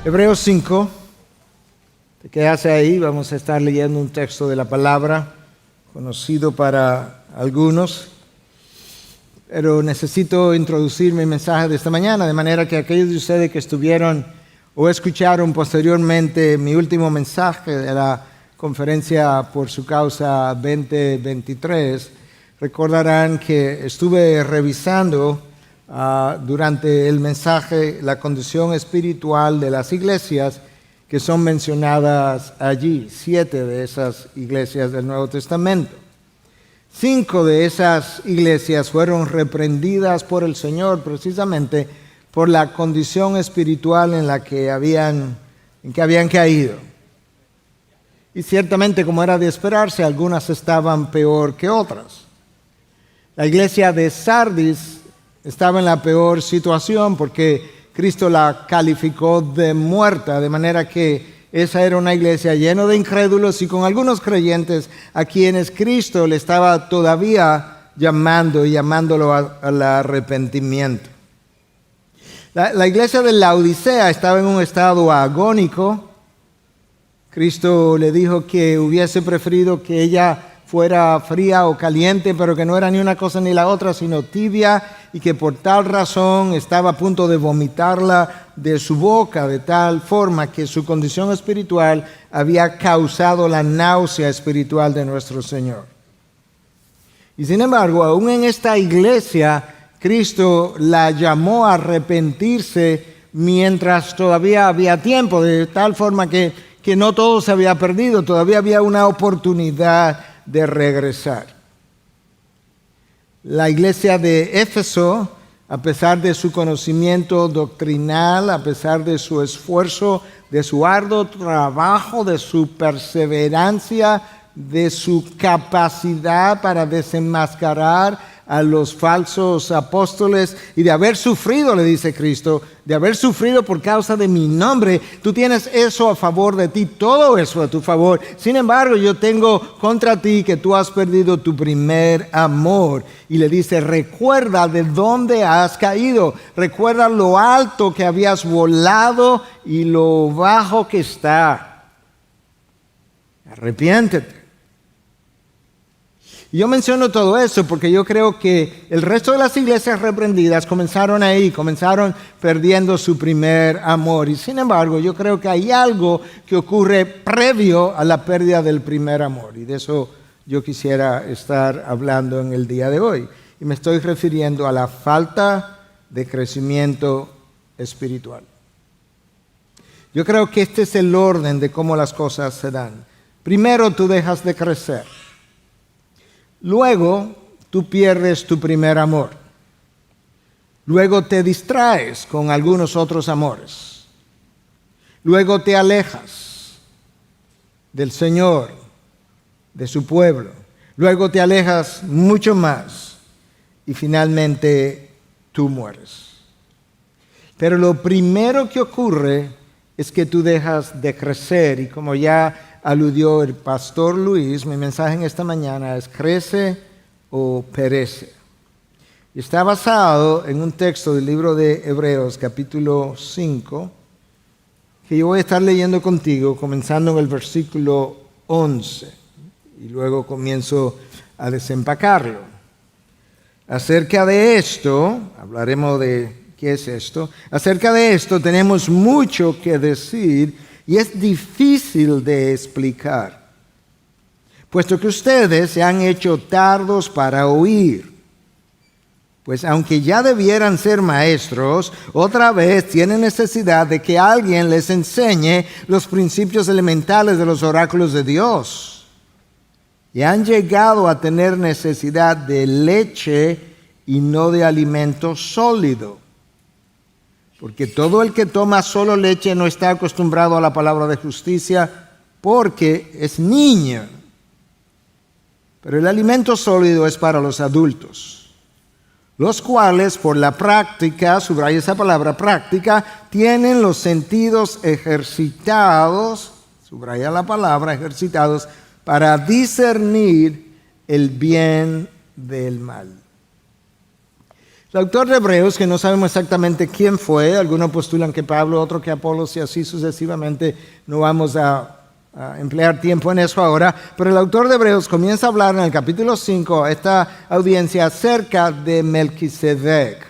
Hebreos 5, te quedas ahí, vamos a estar leyendo un texto de la palabra, conocido para algunos, pero necesito introducir mi mensaje de esta mañana, de manera que aquellos de ustedes que estuvieron o escucharon posteriormente mi último mensaje de la conferencia por su causa 2023, recordarán que estuve revisando durante el mensaje la condición espiritual de las iglesias que son mencionadas allí, 7 de esas iglesias del Nuevo Testamento. 5 de esas iglesias fueron reprendidas por el Señor precisamente por la condición espiritual en la que habían caído. Y ciertamente, como era de esperarse, algunas estaban peor que otras. La iglesia de Sardis estaba en la peor situación porque Cristo la calificó de muerta, de manera que esa era una iglesia llena de incrédulos y con algunos creyentes a quienes Cristo le estaba todavía llamándolo al arrepentimiento. La iglesia de Laodicea estaba en un estado agónico. Cristo le dijo que hubiese preferido que ella fuera fría o caliente, pero que no era ni una cosa ni la otra, sino tibia, y que por tal razón estaba a punto de vomitarla de su boca, de tal forma que su condición espiritual había causado la náusea espiritual de nuestro Señor. Y sin embargo, aún en esta iglesia, Cristo la llamó a arrepentirse mientras todavía había tiempo, de tal forma que no todo se había perdido, todavía había una oportunidad de regresar. La iglesia de Éfeso, a pesar de su conocimiento doctrinal, a pesar de su esfuerzo, de su arduo trabajo, de su perseverancia, de su capacidad para desenmascarar a los falsos apóstoles y de haber sufrido, le dice Cristo, de haber sufrido por causa de mi nombre, tú tienes eso a favor de ti, todo eso a tu favor. Sin embargo, yo tengo contra ti que tú has perdido tu primer amor. Y le dice, recuerda de dónde has caído, recuerda lo alto que habías volado y lo bajo que está. Arrepiéntete. Y yo menciono todo eso porque yo creo que el resto de las iglesias reprendidas comenzaron perdiendo su primer amor. Y sin embargo, yo creo que hay algo que ocurre previo a la pérdida del primer amor. Y de eso yo quisiera estar hablando en el día de hoy. Y me estoy refiriendo a la falta de crecimiento espiritual. Yo creo que este es el orden de cómo las cosas se dan. Primero tú dejas de crecer. Luego, tú pierdes tu primer amor. Luego te distraes con algunos otros amores. Luego te alejas del Señor, de su pueblo. Luego te alejas mucho más y finalmente tú mueres. Pero lo primero que ocurre es que tú dejas de crecer y como ya aludió el pastor Luis, mi mensaje en esta mañana es crece o perece. Y está basado en un texto del libro de Hebreos, capítulo 5, que yo voy a estar leyendo contigo, comenzando en el versículo 11. Y luego comienzo a desempacarlo. Acerca de esto, hablaremos de qué es esto. Acerca de esto tenemos mucho que decir y es difícil de explicar, puesto que ustedes se han hecho tardos para oír. Pues aunque ya debieran ser maestros, otra vez tienen necesidad de que alguien les enseñe los principios elementales de los oráculos de Dios. Y han llegado a tener necesidad de leche y no de alimento sólido. Porque todo el que toma solo leche no está acostumbrado a la palabra de justicia porque es niño. Pero el alimento sólido es para los adultos, los cuales por la práctica, subraya esa palabra práctica, tienen los sentidos ejercitados, subraya la palabra ejercitados, para discernir el bien del mal. El autor de Hebreos, que no sabemos exactamente quién fue, algunos postulan que Pablo, otros que Apolos y así sucesivamente, no vamos a emplear tiempo en eso ahora, pero el autor de Hebreos comienza a hablar en el capítulo 5 a esta audiencia acerca de Melquisedec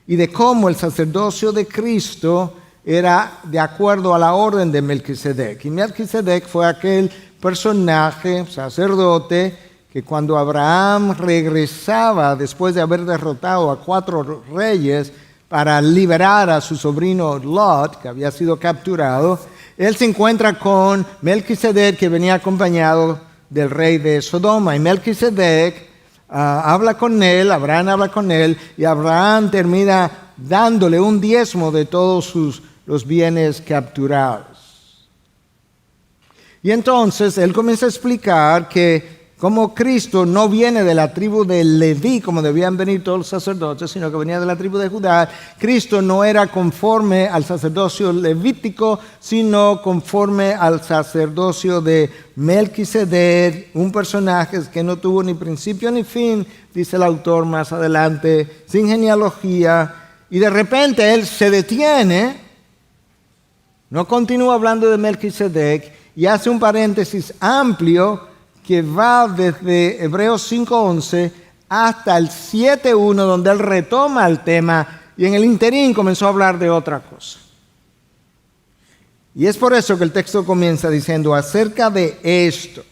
y de cómo el sacerdocio de Cristo era de acuerdo a la orden de Melquisedec. Y Melquisedec fue aquel personaje, sacerdote, que cuando Abraham regresaba después de haber derrotado a 4 reyes para liberar a su sobrino Lot, que había sido capturado, él se encuentra con Melquisedec, que venía acompañado del rey de Sodoma. Y Melquisedec habla con él, Abraham habla con él, y Abraham termina dándole un diezmo de todos los bienes capturados. Y entonces él comienza a explicar que como Cristo no viene de la tribu de Leví, como debían venir todos los sacerdotes, sino que venía de la tribu de Judá, Cristo no era conforme al sacerdocio levítico, sino conforme al sacerdocio de Melquisedec, un personaje que no tuvo ni principio ni fin, dice el autor más adelante, sin genealogía, y de repente él se detiene, no continúa hablando de Melquisedec, y hace un paréntesis amplio que va desde Hebreos 5:11 hasta el 7:1, donde él retoma el tema y en el interín comenzó a hablar de otra cosa. Y es por eso que el texto comienza diciendo acerca de esto.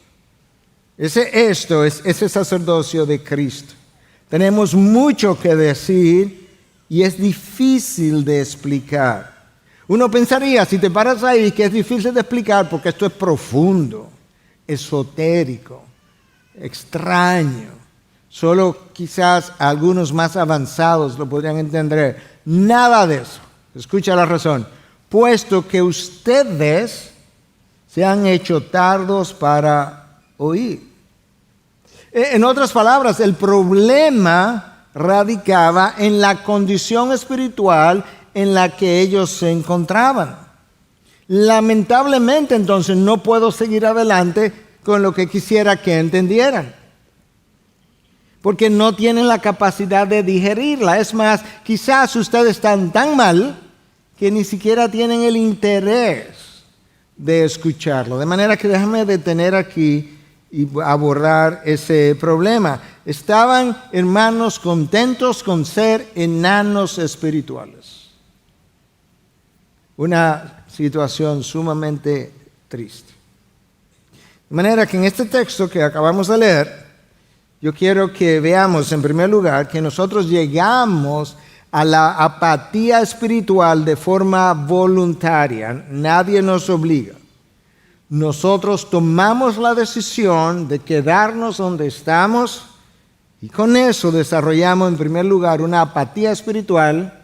Esto es ese sacerdocio de Cristo. Tenemos mucho que decir y es difícil de explicar. Uno pensaría, si te paras ahí, que es difícil de explicar porque esto es profundo, esotérico, extraño. Solo quizás algunos más avanzados lo podrían entender. Nada de eso. Escucha la razón. Puesto que ustedes se han hecho tardos para oír. En otras palabras, el problema radicaba en la condición espiritual en la que ellos se encontraban. Lamentablemente, entonces, no puedo seguir adelante con lo que quisiera que entendieran, porque no tienen la capacidad de digerirla. Es más, quizás ustedes están tan mal que ni siquiera tienen el interés de escucharlo. De manera que déjame detener aquí y abordar ese problema. Estaban, hermanos, contentos con ser enanos espirituales. Una situación sumamente triste. De manera que en este texto que acabamos de leer, yo quiero que veamos en primer lugar que nosotros llegamos a la apatía espiritual de forma voluntaria. Nadie nos obliga. Nosotros tomamos la decisión de quedarnos donde estamos y con eso desarrollamos en primer lugar una apatía espiritual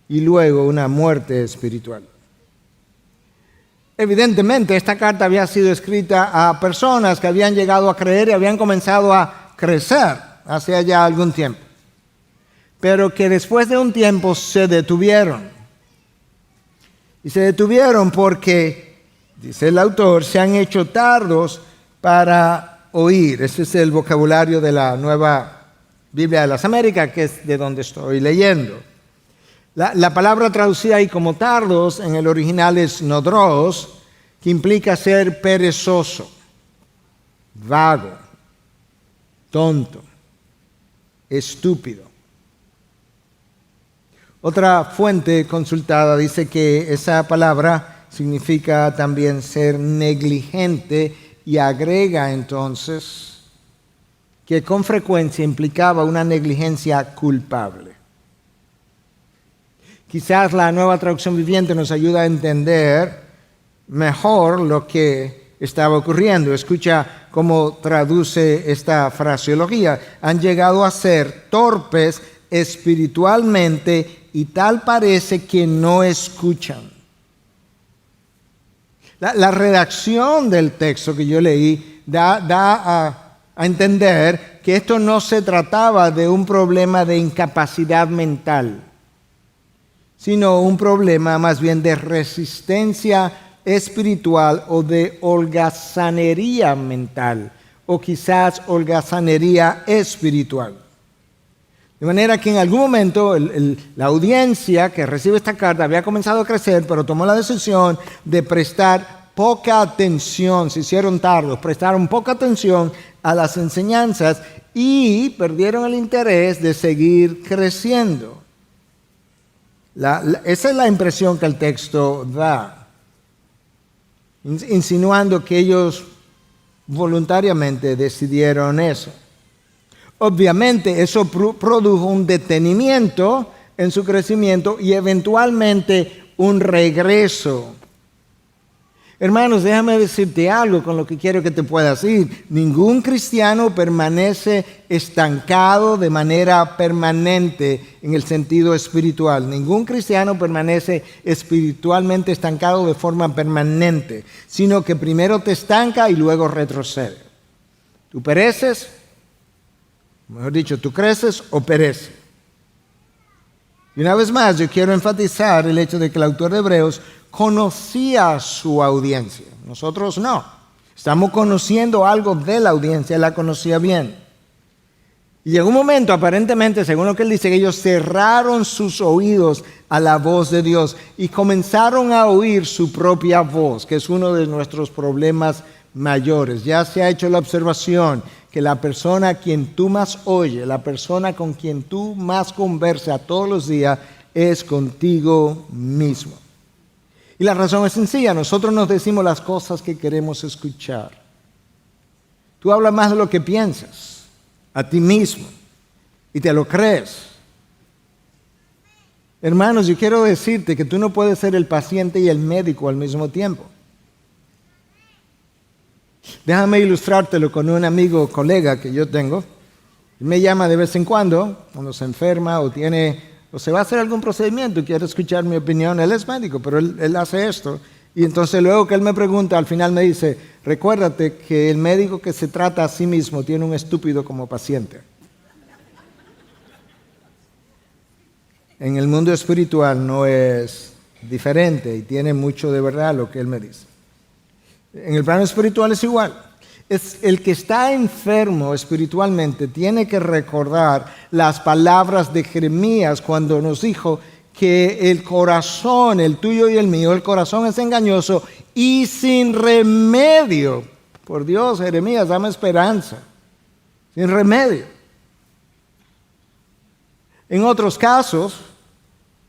y luego una muerte espiritual. Evidentemente, esta carta había sido escrita a personas que habían llegado a creer y habían comenzado a crecer hace ya algún tiempo, pero que después de un tiempo se detuvieron. Y se detuvieron porque, dice el autor, se han hecho tardos para oír. Ese es el vocabulario de la Nueva Biblia de las Américas, que es de donde estoy leyendo. La palabra traducida ahí como tardos en el original es nodros, que implica ser perezoso, vago, tonto, estúpido. Otra fuente consultada dice que esa palabra significa también ser negligente y agrega entonces que con frecuencia implicaba una negligencia culpable. Quizás la Nueva Traducción Viviente nos ayuda a entender mejor lo que estaba ocurriendo. Escucha cómo traduce esta fraseología. Han llegado a ser torpes espiritualmente y tal parece que no escuchan. La redacción del texto que yo leí da a entender que esto no se trataba de un problema de incapacidad mental, sino un problema más bien de resistencia espiritual o de holgazanería mental, o quizás holgazanería espiritual. De manera que en algún momento la audiencia que recibe esta carta había comenzado a crecer, pero tomó la decisión de prestar poca atención, se hicieron tardos, prestaron poca atención a las enseñanzas y perdieron el interés de seguir creciendo. Esa es la impresión que el texto da, insinuando que ellos voluntariamente decidieron eso. Obviamente eso produjo un detenimiento en su crecimiento y eventualmente un regreso. Hermanos, déjame decirte algo con lo que quiero que te puedas ir. Ningún cristiano permanece estancado de manera permanente en el sentido espiritual. Ningún cristiano permanece espiritualmente estancado de forma permanente, sino que primero te estanca y luego retrocede. Tú pereces, mejor dicho, tú creces o pereces. Y una vez más, yo quiero enfatizar el hecho de que el autor de Hebreos conocía su audiencia. Nosotros no. Estamos conociendo algo de la audiencia, él la conocía bien. Y llegó un momento, aparentemente, según lo que él dice, que ellos cerraron sus oídos a la voz de Dios y comenzaron a oír su propia voz, que es uno de nuestros problemas mayores. Ya se ha hecho la observación que la persona a quien tú más oyes, la persona con quien tú más conversas todos los días, es contigo mismo. Y la razón es sencilla, nosotros nos decimos las cosas que queremos escuchar. Tú hablas más de lo que piensas, a ti mismo, y te lo crees. Hermanos, yo quiero decirte que tú no puedes ser el paciente y el médico al mismo tiempo. Déjame ilustrártelo con un amigo o colega que yo tengo. Él me llama de vez en cuando se enferma o se va a hacer algún procedimiento y quiere escuchar mi opinión. Él es médico, pero él hace esto. Y entonces luego que él me pregunta, al final me dice, recuérdate que el médico que se trata a sí mismo tiene un estúpido como paciente. En el mundo espiritual no es diferente y tiene mucho de verdad lo que él me dice. En el plano espiritual es igual. Es el que está enfermo espiritualmente tiene que recordar las palabras de Jeremías cuando nos dijo que el corazón, el tuyo y el mío, el corazón es engañoso y sin remedio. Por Dios, Jeremías, dame esperanza. Sin remedio. En otros casos,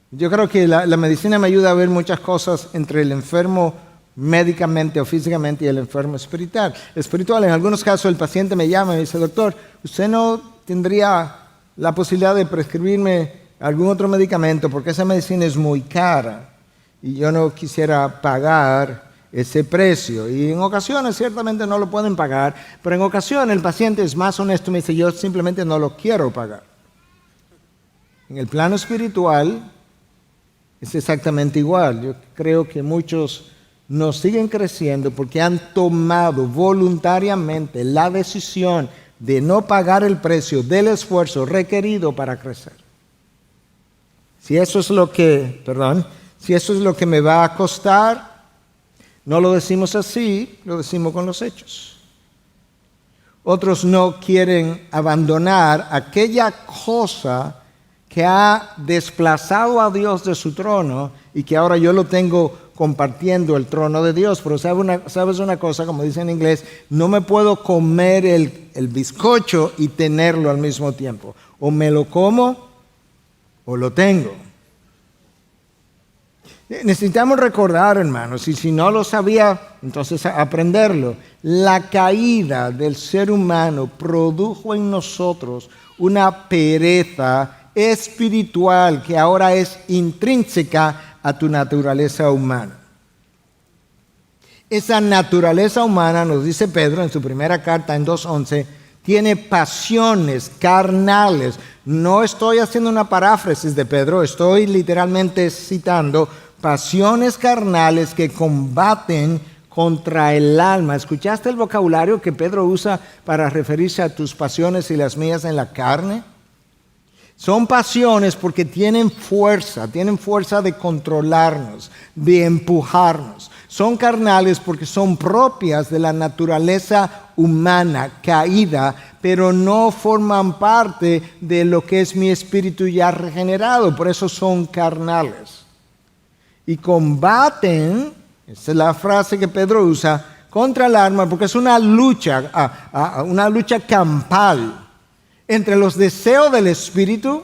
yo creo que la medicina me ayuda a ver muchas cosas entre el enfermo médicamente o físicamente y el enfermo espiritual. En algunos casos el paciente me llama y me dice, doctor, ¿usted no tendría la posibilidad de prescribirme algún otro medicamento? Porque esa medicina es muy cara y yo no quisiera pagar ese precio. Y en ocasiones ciertamente no lo pueden pagar, pero en ocasiones el paciente es más honesto y me dice, yo simplemente no lo quiero pagar. En el plano espiritual es exactamente igual. Yo creo que muchos no siguen creciendo porque han tomado voluntariamente la decisión de no pagar el precio del esfuerzo requerido para crecer. Si eso es lo que me va a costar, no lo decimos así, lo decimos con los hechos. Otros no quieren abandonar aquella cosa que ha desplazado a Dios de su trono y que ahora yo lo tengo compartiendo el trono de Dios. Pero sabes una cosa, como dice en inglés, no me puedo comer el bizcocho y tenerlo al mismo tiempo. O me lo como o lo tengo. Necesitamos recordar, hermanos, y si no lo sabía, entonces aprenderlo. La caída del ser humano produjo en nosotros una pereza espiritual que ahora es intrínseca a tu naturaleza humana. Esa naturaleza humana, nos dice Pedro en su primera carta en 2:11, tiene pasiones carnales. No estoy haciendo una paráfrasis de Pedro, estoy literalmente citando pasiones carnales que combaten contra el alma. ¿Escuchaste el vocabulario que Pedro usa para referirse a tus pasiones y las mías en la carne? Son pasiones porque tienen fuerza de controlarnos, de empujarnos. Son carnales porque son propias de la naturaleza humana caída, pero no forman parte de lo que es mi espíritu ya regenerado, por eso son carnales. Y combaten, esa es la frase que Pedro usa, contra el alma, porque es una lucha campal entre los deseos del espíritu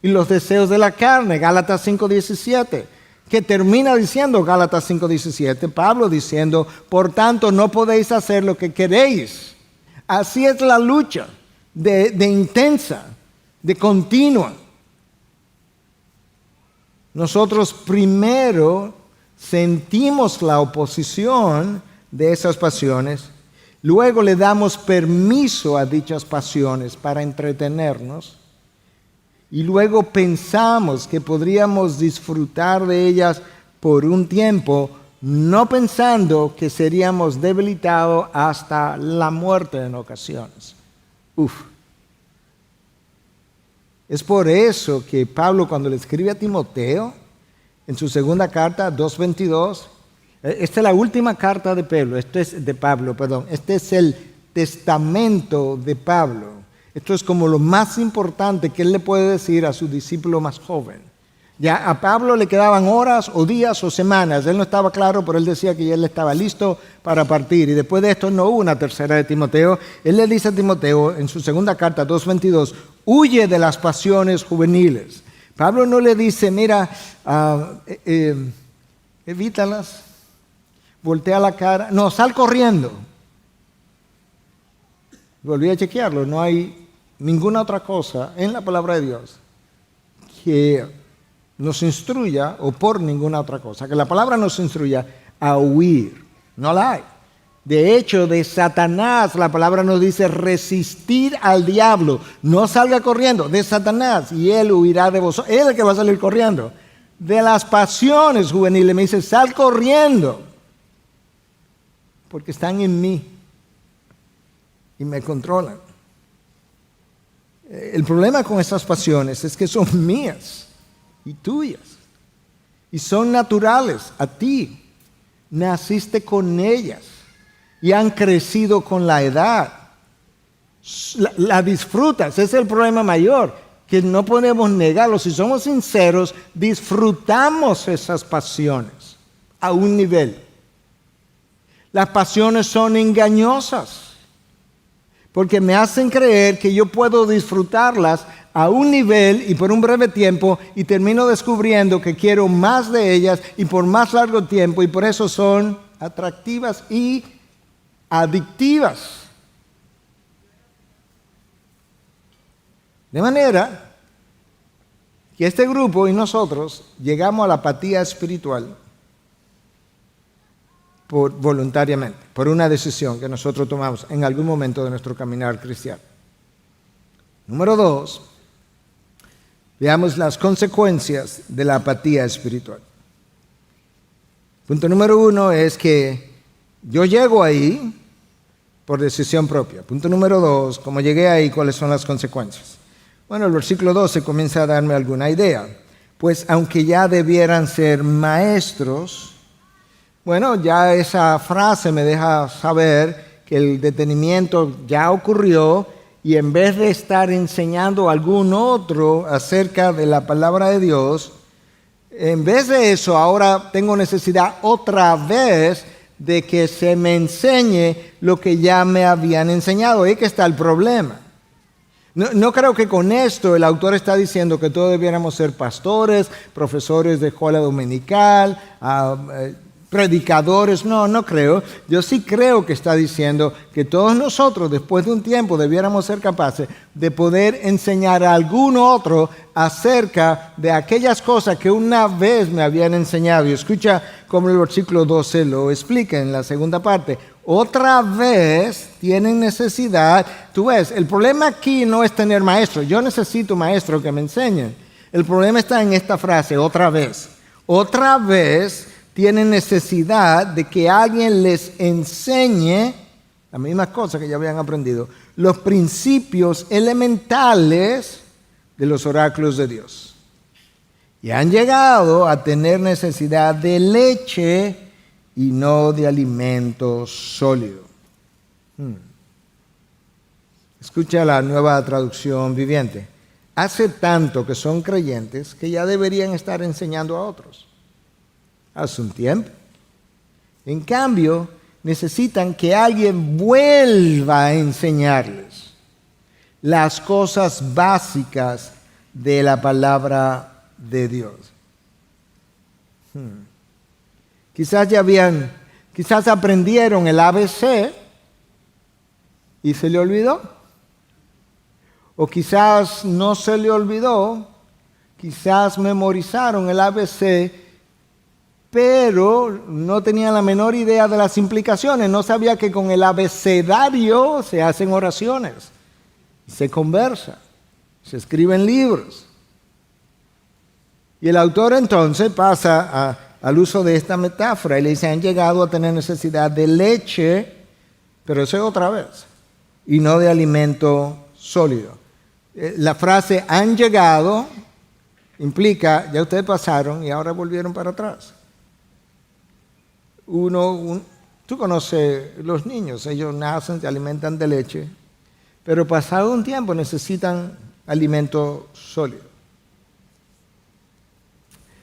y los deseos de la carne. Gálatas 5:17, que termina diciendo Gálatas 5:17, Pablo diciendo, por tanto no podéis hacer lo que queréis. Así es la lucha de intensa, de continua. Nosotros primero sentimos la oposición de esas pasiones, luego le damos permiso a dichas pasiones para entretenernos y luego pensamos que podríamos disfrutar de ellas por un tiempo, no pensando que seríamos debilitados hasta la muerte en ocasiones. Es por eso que Pablo, cuando le escribe a Timoteo, en su segunda carta, 2:22, esta es la última carta de Pablo, este es el testamento de Pablo. Esto es como lo más importante que él le puede decir a su discípulo más joven. Ya a Pablo le quedaban horas o días o semanas, él no estaba claro, pero él decía que ya él estaba listo para partir. Y después de esto no hubo una tercera de Timoteo. Él le dice a Timoteo en su segunda carta, 2:22, huye de las pasiones juveniles. Pablo no le dice, mira, evítalas, voltea la cara, no, sal corriendo. Volví a chequearlo, no hay ninguna otra cosa en la palabra de Dios que nos instruya, o por ninguna otra cosa, que la palabra nos instruya a huir. No la hay. De hecho, de Satanás, la palabra nos dice resistir al diablo. No salga corriendo de Satanás y él huirá de vosotros. Él es el que va a salir corriendo. De las pasiones juveniles me dice, sal corriendo, porque están en mí y me controlan. El problema con estas pasiones es que son mías y tuyas, y son naturales a ti. Naciste con ellas y han crecido con la edad. La disfrutas, ese es el problema mayor, que no podemos negarlo. Si somos sinceros, disfrutamos esas pasiones a un nivel. Las pasiones son engañosas, porque me hacen creer que yo puedo disfrutarlas a un nivel y por un breve tiempo, y termino descubriendo que quiero más de ellas y por más largo tiempo, y por eso son atractivas y adictivas. De manera que este grupo y nosotros llegamos a la apatía espiritual voluntariamente, por una decisión que nosotros tomamos en algún momento de nuestro caminar cristiano. Número 2, veamos las consecuencias de la apatía espiritual. Punto número 1 es que yo llego ahí por decisión propia. Punto número 2, como llegué ahí, ¿cuáles son las consecuencias? Bueno, el versículo 12 comienza a darme alguna idea. Pues aunque ya debieran ser maestros, bueno, ya esa frase me deja saber que el detenimiento ya ocurrió, y en vez de estar enseñando a algún otro acerca de la palabra de Dios, en vez de eso ahora tengo necesidad otra vez de que se me enseñe lo que ya me habían enseñado. Ahí que está el problema. No creo que con esto el autor está diciendo que todos debiéramos ser pastores, profesores de escuela dominical, predicadores. No creo. Yo sí creo que está diciendo que todos nosotros después de un tiempo debiéramos ser capaces de poder enseñar a algún otro acerca de aquellas cosas que una vez me habían enseñado. Y escucha cómo el versículo 12 lo explica en la segunda parte. Otra vez tienen necesidad. Tú ves, el problema aquí no es tener maestros. Yo necesito maestros que me enseñen. El problema está en esta frase, otra vez. Otra vez tienen necesidad de que alguien les enseñe las mismas cosas que ya habían aprendido, los principios elementales de los oráculos de Dios. Y han llegado a tener necesidad de leche y no de alimento sólido. Escucha la Nueva Traducción Viviente. Hace tanto que son creyentes que ya deberían estar enseñando a otros. Hace un tiempo. En cambio, necesitan que alguien vuelva a enseñarles las cosas básicas de la palabra de Dios. Quizás aprendieron el ABC y se le olvidó. O quizás no se le olvidó, quizás memorizaron el ABC, pero no tenían la menor idea de las implicaciones. No sabía que con el abecedario se hacen oraciones, se conversa, se escriben libros. Y el autor entonces pasa al uso de esta metáfora y le dice, han llegado a tener necesidad de leche, pero eso es otra vez, y no de alimento sólido. La frase han llegado implica, ya ustedes pasaron y ahora volvieron para atrás. Tú conoces los niños, ellos nacen, se alimentan de leche, pero pasado un tiempo necesitan alimento sólido.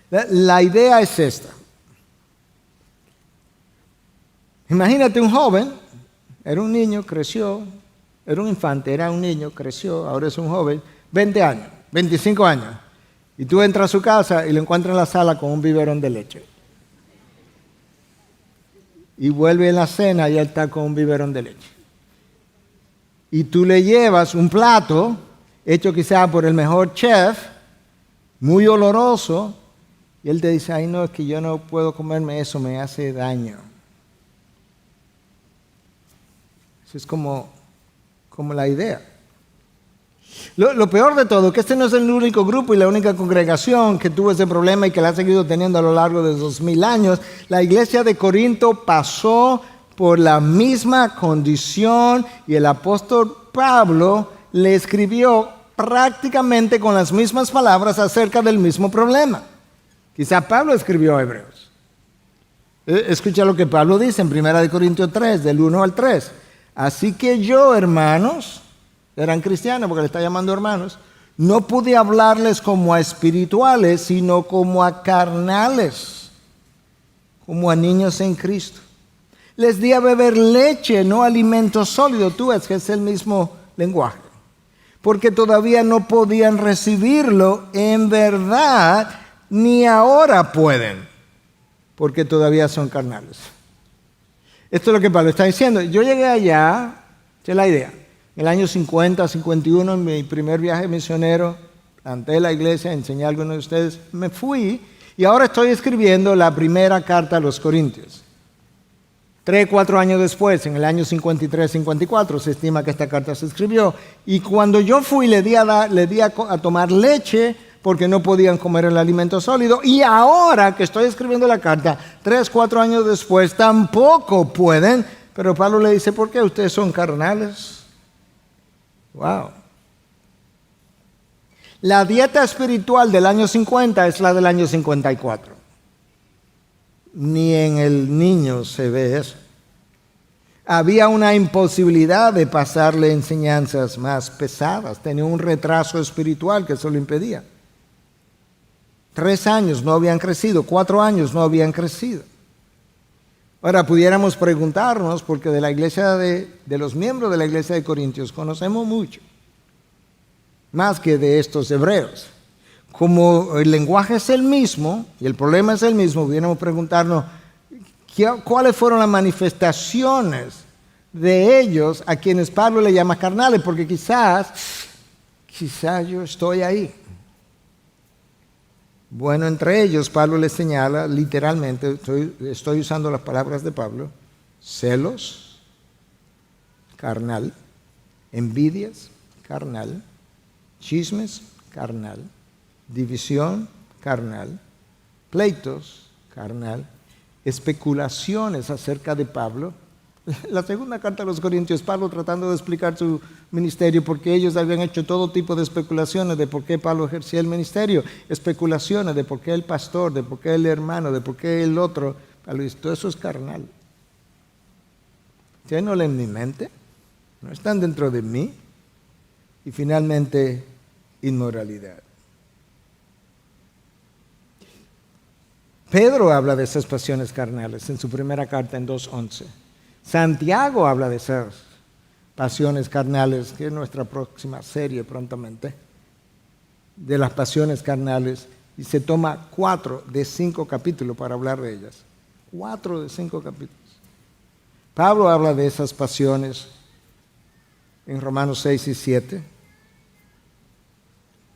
La idea es esta. Imagínate un joven, era un niño, creció, era un infante, era un niño, creció, ahora es un joven, 20 años, 25 años. Y tú entras a su casa y lo encuentras en la sala con un biberón de leche. Y vuelve en la cena y él está con un biberón de leche. Y tú le llevas un plato hecho quizá por el mejor chef, muy oloroso, y él te dice, ay no, es que yo no puedo comerme eso, me hace daño. Eso es como la idea. Lo peor de todo, que este no es el único grupo y la única congregación que tuvo ese problema y que la ha seguido teniendo a lo largo de 2000 años. La iglesia de Corinto pasó por la misma condición y el apóstol Pablo le escribió prácticamente con las mismas palabras acerca del mismo problema. Quizá Pablo escribió a Hebreos. Escucha lo que Pablo dice en 1 Corintios 3, del 1 al 3. Así que yo, hermanos, eran cristianos porque le está llamando hermanos, no pude hablarles como a espirituales, sino como a carnales, como a niños en Cristo. Les di a beber leche, no alimento sólido. Tú ves que es el mismo lenguaje. Porque todavía no podían recibirlo en verdad, ni ahora pueden, porque todavía son carnales. Esto es lo que Pablo está diciendo. Yo llegué allá, esa es la idea, en el año 50, 51, en mi primer viaje misionero, planté la iglesia, enseñé a algunos de ustedes, me fui y ahora estoy escribiendo la primera carta a los Corintios. 3, 4 años después, en el año 53, 54, se estima que esta carta se escribió. Y cuando yo fui, le di a tomar leche porque no podían comer el alimento sólido. Y ahora que estoy escribiendo la carta, 3, 4 años después, tampoco pueden. Pero Pablo le dice, ¿por qué ustedes son carnales? Wow. La dieta espiritual del año 50 es la del año 54. Ni en el niño se ve eso. Había una imposibilidad de pasarle enseñanzas más pesadas. Tenía un retraso espiritual que eso lo impedía. 3 años no habían crecido, 4 años no habían crecido. Ahora pudiéramos preguntarnos, porque de la iglesia de los miembros de la iglesia de Corintios conocemos mucho, más que de estos hebreos. Como el lenguaje es el mismo y el problema es el mismo, pudiéramos preguntarnos cuáles fueron las manifestaciones de ellos a quienes Pablo le llama carnales, porque quizás yo estoy ahí. Bueno, entre ellos Pablo les señala literalmente, estoy usando las palabras de Pablo, celos, carnal, envidias, carnal, chismes, carnal, división, carnal, pleitos, carnal, especulaciones acerca de Pablo. La segunda carta a los Corintios, Pablo tratando de explicar su ministerio, porque ellos habían hecho todo tipo de especulaciones de por qué Pablo ejercía el ministerio, especulaciones de por qué el pastor, de por qué el hermano, de por qué el otro. Pablo dice, todo eso es carnal. ¿Ustedes no leen mi mente? ¿No están dentro de mí? y finalmente inmoralidad. Pedro habla de esas pasiones carnales en su primera carta en 2:11. Santiago habla de esas pasiones carnales, que es nuestra próxima serie prontamente, de las pasiones carnales, y se toma 4 de 5 capítulos para hablar de ellas. 4 de 5 capítulos. Pablo habla de esas pasiones en Romanos 6 y 7.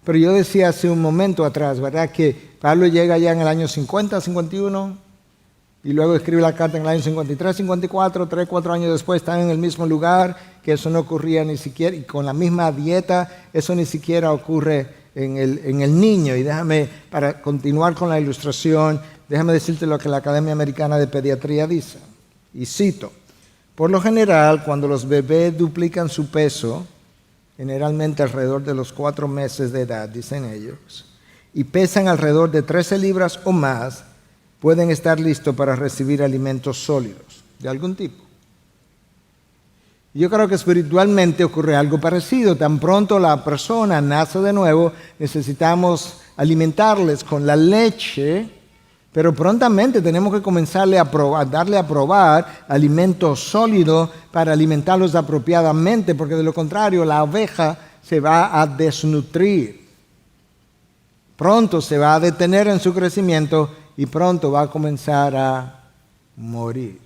Pero yo decía hace un momento atrás, ¿verdad?, que Pablo llega ya en el año 50, 51, y luego escribe la carta en el año 53, 54, 3, 4 años después están en el mismo lugar, que eso no ocurría ni siquiera, y con la misma dieta, eso ni siquiera ocurre en el niño. Y déjame, para continuar con la ilustración, déjame decirte lo que la Academia Americana de Pediatría dice, y cito: por lo general, cuando los bebés duplican su peso, generalmente alrededor de los 4 meses de edad, dicen ellos, y pesan alrededor de 13 libras o más, pueden estar listos para recibir alimentos sólidos de algún tipo. Yo creo que espiritualmente ocurre algo parecido. Tan pronto la persona nace de nuevo, necesitamos alimentarles con la leche, pero prontamente tenemos que comenzarle a darle a probar alimentos sólidos para alimentarlos apropiadamente, porque de lo contrario la oveja se va a desnutrir. Pronto se va a detener en su crecimiento y pronto va a comenzar a morir.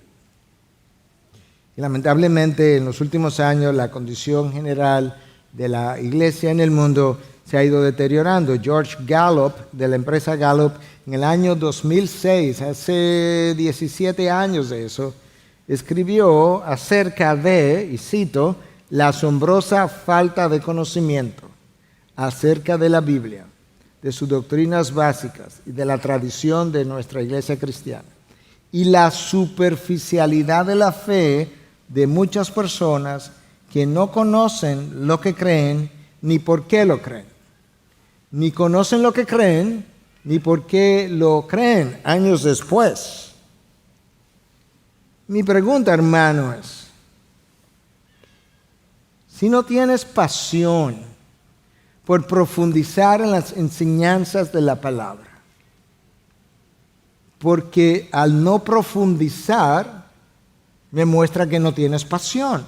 Y lamentablemente en los últimos años la condición general de la iglesia en el mundo se ha ido deteriorando. George Gallup, de la empresa Gallup, en el año 2006, hace 17 años de eso, escribió acerca de, y cito, la asombrosa falta de conocimiento acerca de la Biblia, de sus doctrinas básicas y de la tradición de nuestra iglesia cristiana, y la superficialidad de la fe de muchas personas que no conocen lo que creen ni por qué lo creen. Ni conocen lo que creen ni por qué lo creen años después. Mi pregunta, hermano, es: si no tienes pasión por profundizar en las enseñanzas de la palabra, porque al no profundizar me muestra que no tienes pasión.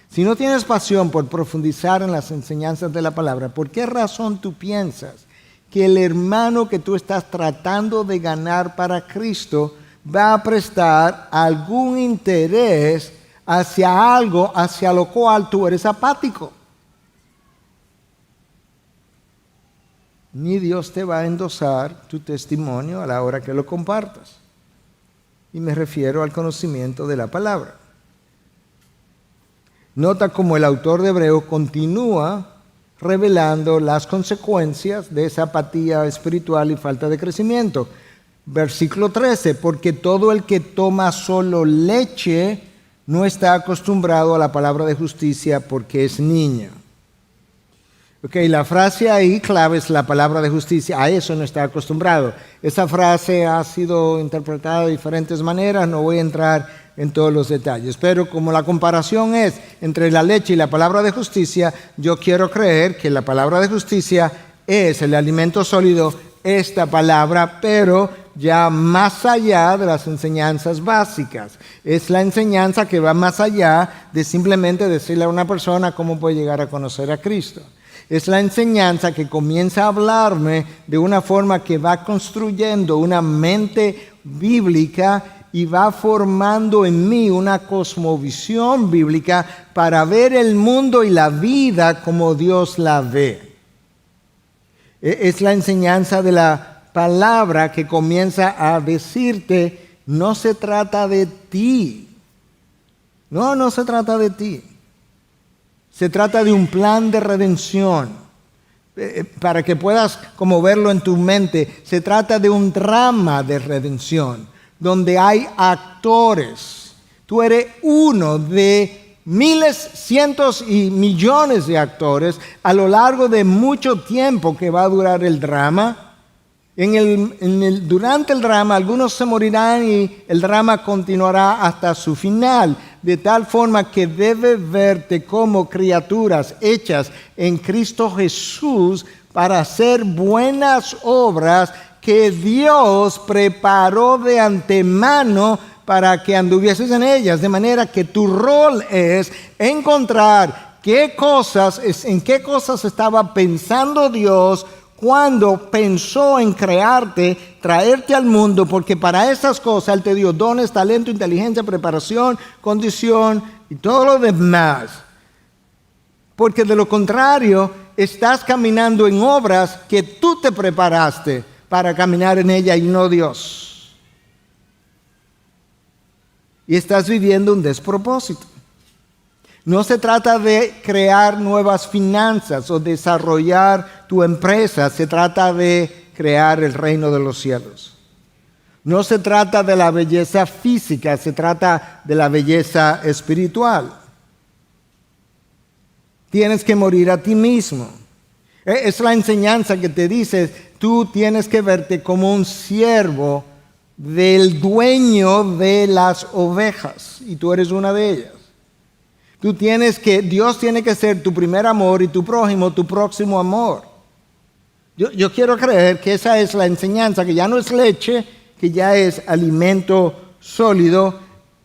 Si no tienes pasión por profundizar en las enseñanzas de la palabra, ¿por qué razón tú piensas que el hermano que tú estás tratando de ganar para Cristo va a prestar algún interés hacia algo hacia lo cual tú eres apático? Ni Dios te va a endosar tu testimonio a la hora que lo compartas. Y me refiero al conocimiento de la palabra. Nota cómo el autor de Hebreo continúa revelando las consecuencias de esa apatía espiritual y falta de crecimiento. Versículo 13, porque todo el que toma solo leche no está acostumbrado a la palabra de justicia porque es niño. Ok, la frase ahí clave es la palabra de justicia. A eso no está acostumbrado. Esa frase ha sido interpretada de diferentes maneras. No voy a entrar en todos los detalles. Pero como la comparación es entre la leche y la palabra de justicia, yo quiero creer que la palabra de justicia es el alimento sólido, esta palabra, pero ya más allá de las enseñanzas básicas. Es la enseñanza que va más allá de simplemente decirle a una persona cómo puede llegar a conocer a Cristo. Es la enseñanza que comienza a hablarme de una forma que va construyendo una mente bíblica y va formando en mí una cosmovisión bíblica para ver el mundo y la vida como Dios la ve. Es la enseñanza de la palabra que comienza a decirte: no se trata de ti. No se trata de ti. Se trata de un plan de redención. Para que puedas como verlo en tu mente, se trata de un drama de redención, donde hay actores. Tú eres uno de miles, cientos y millones de actores a lo largo de mucho tiempo que va a durar el drama. Durante el drama, algunos se morirán y el drama continuará hasta su final, de tal forma que debes verte como criaturas hechas en Cristo Jesús para hacer buenas obras que Dios preparó de antemano para que anduvieses en ellas. De manera que tu rol es encontrar en qué cosas estaba pensando Dios cuando pensó en crearte, traerte al mundo, porque para esas cosas Él te dio dones, talento, inteligencia, preparación, condición y todo lo demás. Porque de lo contrario, estás caminando en obras que tú te preparaste para caminar en ella y no Dios. Y estás viviendo un despropósito. No se trata de crear nuevas finanzas o desarrollar tu empresa. Se trata de crear el reino de los cielos. No se trata de la belleza física, se trata de la belleza espiritual. Tienes que morir a ti mismo. Es la enseñanza que te dice, tú tienes que verte como un siervo del dueño de las ovejas. Y tú eres una de ellas. Dios tiene que ser tu primer amor y tu prójimo tu próximo amor. Yo quiero creer que esa es la enseñanza, que ya no es leche, que ya es alimento sólido,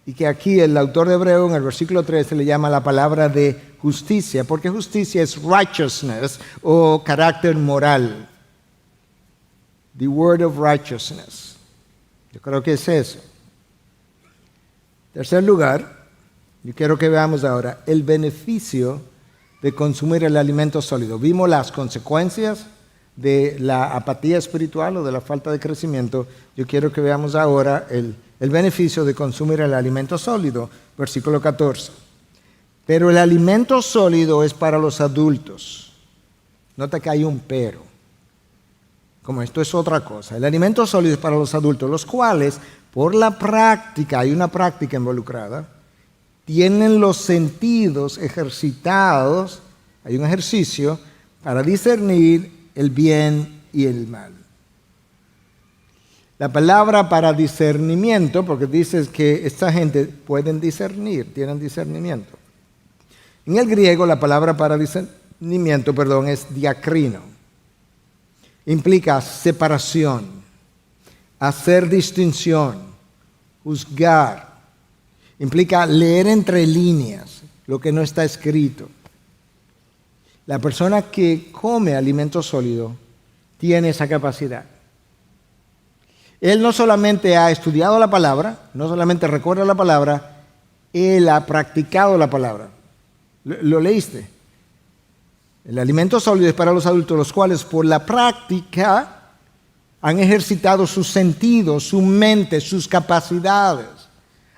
y que aquí el autor de Hebreo en el versículo 13 le llama la palabra de justicia, porque justicia es righteousness o carácter moral. The word of righteousness. Yo creo que es eso. Tercer lugar, yo quiero que veamos ahora el beneficio de consumir el alimento sólido. Vimos las consecuencias de la apatía espiritual o de la falta de crecimiento. Yo quiero que veamos ahora el beneficio de consumir el alimento sólido. Versículo 14. Pero el alimento sólido es para los adultos. Nota que hay un pero. Como esto es otra cosa. El alimento sólido es para los adultos, los cuales, por la práctica, hay una práctica involucrada, tienen los sentidos ejercitados, hay un ejercicio para discernir el bien y el mal. La palabra para discernimiento, porque dices que esta gente pueden discernir, tienen discernimiento. En el griego la palabra para discernimiento, es diacrino. Implica separación, hacer distinción, juzgar. Implica leer entre líneas lo que no está escrito. La persona que come alimento sólido tiene esa capacidad. Él no solamente ha estudiado la palabra, no solamente recuerda la palabra, él ha practicado la palabra. ¿Lo leíste? El alimento sólido es para los adultos, los cuales por la práctica han ejercitado sus sentidos, su mente, sus capacidades,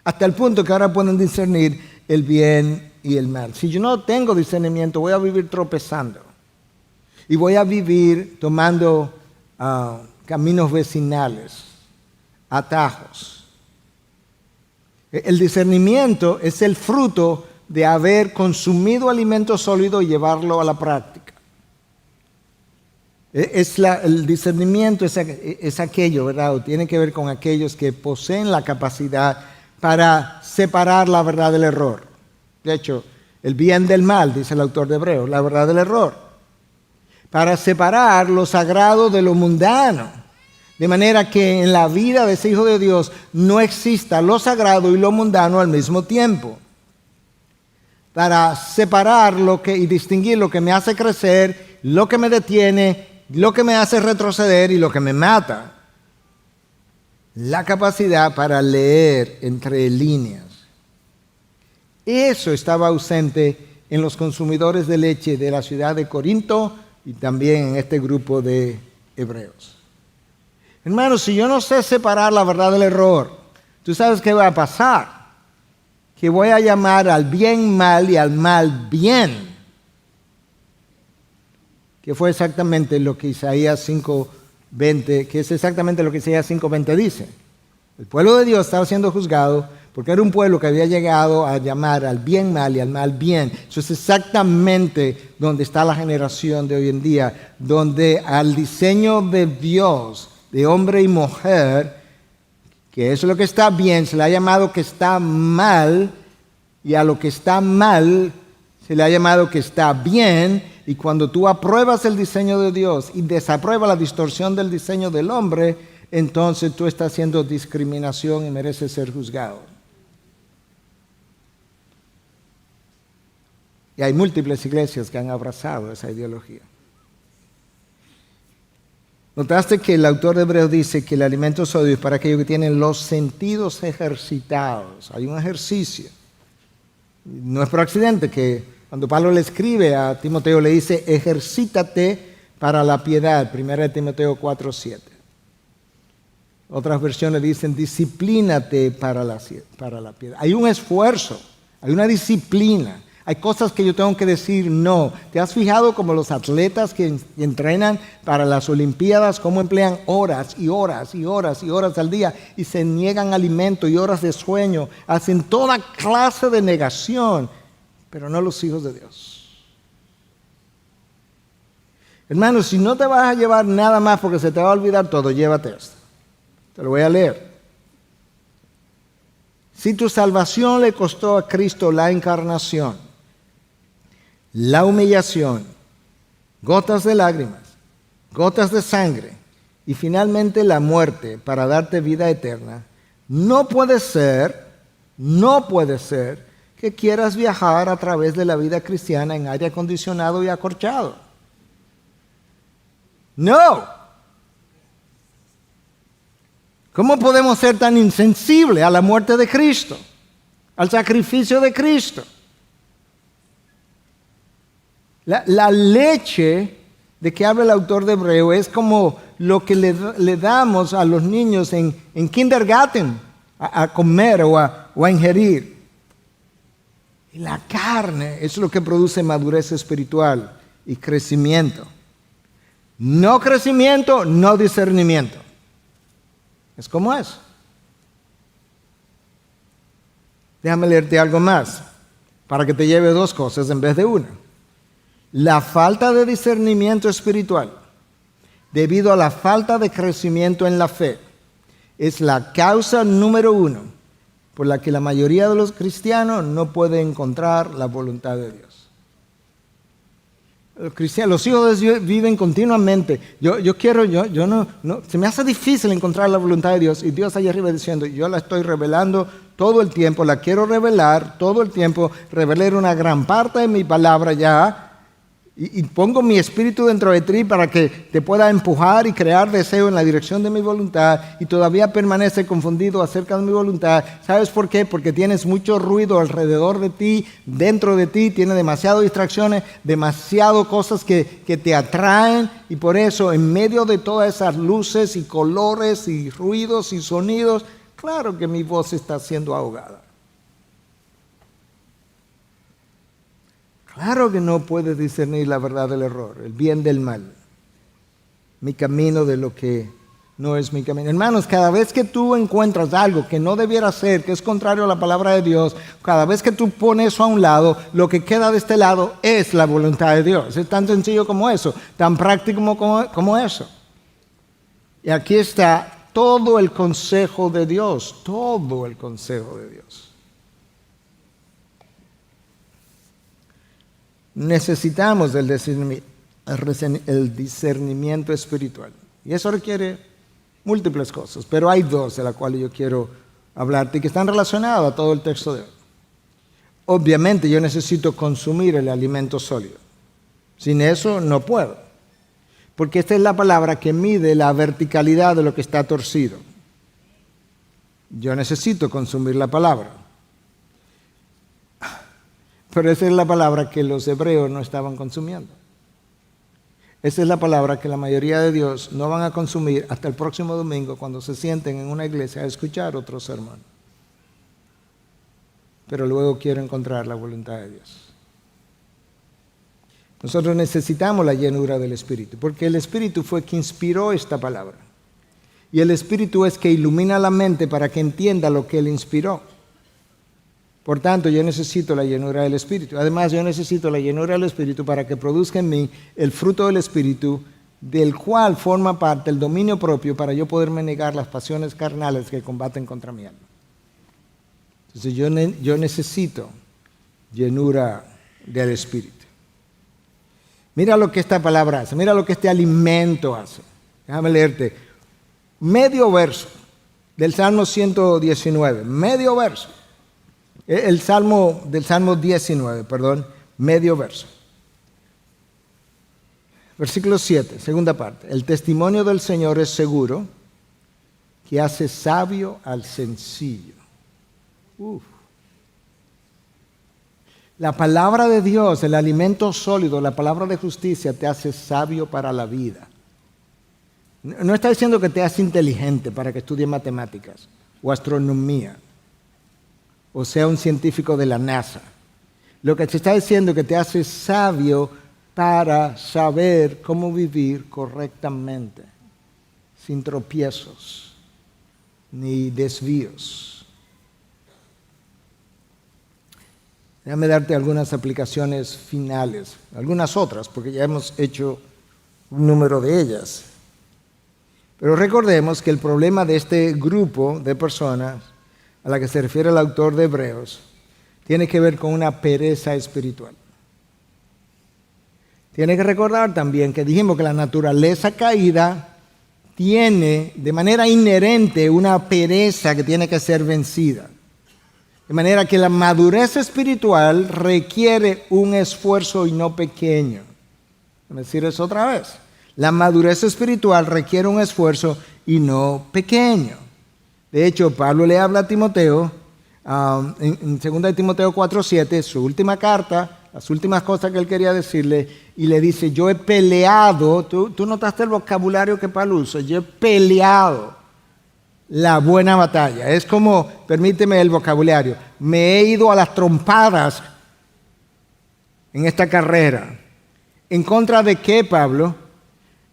hasta el punto que ahora pueden discernir el bien y el mal. Si yo no tengo discernimiento, voy a vivir tropezando. Y voy a vivir tomando caminos vecinales, atajos. El discernimiento es el fruto de haber consumido alimento sólido y llevarlo a la práctica. El discernimiento es aquello, ¿verdad? O tiene que ver con aquellos que poseen la capacidad para separar la verdad del error. De hecho, el bien del mal, dice el autor de Hebreos, la verdad del error. Para separar lo sagrado de lo mundano. De manera que en la vida de ese hijo de Dios no exista lo sagrado y lo mundano al mismo tiempo. Para separar y distinguir lo que me hace crecer, lo que me detiene, lo que me hace retroceder y lo que me mata. La capacidad para leer entre líneas. Eso estaba ausente en los consumidores de leche de la ciudad de Corinto y también en este grupo de hebreos. Hermanos, si yo no sé separar la verdad del error, ¿tú sabes qué va a pasar? Que voy a llamar al bien mal y al mal bien. Que fue exactamente lo que Isaías 5:20, que es exactamente lo que Isaías 5:20 dice. El pueblo de Dios estaba siendo juzgado porque era un pueblo que había llegado a llamar al bien mal y al mal bien. Eso es exactamente donde está la generación de hoy en día, donde al diseño de Dios de hombre y mujer, que es lo que está bien, se le ha llamado que está mal, y a lo que está mal se le ha llamado que está bien, y cuando tú apruebas el diseño de Dios y desapruebas la distorsión del diseño del hombre, entonces tú estás haciendo discriminación y mereces ser juzgado. Y hay múltiples iglesias que han abrazado esa ideología. Notaste que el autor de Hebreos dice que el alimento sólido es para aquellos que tienen los sentidos ejercitados. Hay un ejercicio. No es por accidente que cuando Pablo le escribe a Timoteo le dice ejercítate para la piedad, 1 Timoteo 4:7. Otras versiones dicen disciplínate para la piedad. Hay un esfuerzo, hay una disciplina. Hay cosas que yo tengo que decir no. ¿Te has fijado como los atletas que entrenan para las Olimpiadas, cómo emplean horas y horas y horas y horas al día y se niegan alimento y horas de sueño? Hacen toda clase de negación, pero no los hijos de Dios. Hermano, si no te vas a llevar nada más porque se te va a olvidar todo, llévate esto. Te lo voy a leer. Si tu salvación le costó a Cristo la encarnación, la humillación, gotas de lágrimas, gotas de sangre y finalmente la muerte para darte vida eterna, no puede ser que quieras viajar a través de la vida cristiana en aire acondicionado y acolchado. No. ¿Cómo podemos ser tan insensibles a la muerte de Cristo, al sacrificio de Cristo? La leche de que habla el autor de Hebreo es como lo que le damos a los niños en kindergarten a comer o a ingerir. Y la carne es lo que produce madurez espiritual y crecimiento. No crecimiento, no discernimiento. Es como eso. Déjame leerte algo más para que te lleve dos cosas en vez de una. La falta de discernimiento espiritual, debido a la falta de crecimiento en la fe, es la causa número uno por la que la mayoría de los cristianos no pueden encontrar la voluntad de Dios. Los hijos de Dios viven continuamente. Se me hace difícil encontrar la voluntad de Dios y Dios allá arriba diciendo, yo la estoy revelando todo el tiempo, la quiero revelar todo el tiempo, revelar una gran parte de mi palabra ya. Y pongo mi espíritu dentro de ti para que te pueda empujar y crear deseo en la dirección de mi voluntad y todavía permanece confundido acerca de mi voluntad. ¿Sabes por qué? Porque tienes mucho ruido alrededor de ti, dentro de ti, tienes demasiadas distracciones, demasiadas cosas que te atraen y por eso en medio de todas esas luces y colores y ruidos y sonidos, claro que mi voz está siendo ahogada. Claro que no puedes discernir la verdad del error, el bien del mal, mi camino de lo que no es mi camino. Hermanos, cada vez que tú encuentras algo que no debiera ser, que es contrario a la palabra de Dios, cada vez que tú pones eso a un lado, lo que queda de este lado es la voluntad de Dios. Es tan sencillo como eso, tan práctico como eso. Y aquí está todo el consejo de Dios, todo el consejo de Dios. Necesitamos el discernimiento espiritual. Y eso requiere múltiples cosas, pero hay dos de las cuales yo quiero hablarte y que están relacionadas a todo el texto de hoy. Obviamente yo necesito consumir el alimento sólido. Sin eso no puedo. Porque esta es la palabra que mide la verticalidad de lo que está torcido. Yo necesito consumir la palabra. Pero esa es la palabra que los hebreos no estaban consumiendo. Esa es la palabra que la mayoría de Dios no van a consumir hasta el próximo domingo cuando se sienten en una iglesia a escuchar otro sermón. Pero luego quiero encontrar la voluntad de Dios. Nosotros necesitamos la llenura del Espíritu, porque el Espíritu fue quien inspiró esta palabra. Y el Espíritu es que ilumina la mente para que entienda lo que Él inspiró. Por tanto, yo necesito la llenura del Espíritu. Además, yo necesito la llenura del Espíritu para que produzca en mí el fruto del Espíritu del cual forma parte el dominio propio para yo poderme negar las pasiones carnales que combaten contra mi alma. Entonces yo necesito llenura del Espíritu. Mira lo que esta palabra hace, mira lo que este alimento hace. Déjame leerte medio verso del Salmo 119, medio verso. Del Salmo 19, perdón, medio verso. Versículo 7, segunda parte. El testimonio del Señor es seguro, que hace sabio al sencillo. La palabra de Dios, el alimento sólido, la palabra de justicia te hace sabio para la vida. No está diciendo que te hace inteligente para que estudies matemáticas o astronomía o sea un científico de la NASA. Lo que te está diciendo es que te hace sabio para saber cómo vivir correctamente, sin tropiezos ni desvíos. Déjame darte algunas aplicaciones finales, algunas otras, porque ya hemos hecho un número de ellas. Pero recordemos que el problema de este grupo de personas a la que se refiere el autor de Hebreos tiene que ver con una pereza espiritual. Tiene que recordar también que dijimos que la naturaleza caída tiene de manera inherente una pereza que tiene que ser vencida. De manera que la madurez espiritual requiere un esfuerzo y no pequeño. Voy a decir eso otra vez. La madurez espiritual requiere un esfuerzo y no pequeño. De hecho, Pablo le habla a Timoteo, en 2 Timoteo 4:7, su última carta, las últimas cosas que él quería decirle, y le dice, yo he peleado, tú notaste el vocabulario que Pablo usa, yo he peleado la buena batalla. Es como, permíteme el vocabulario, me he ido a las trompadas en esta carrera. ¿En contra de qué, Pablo?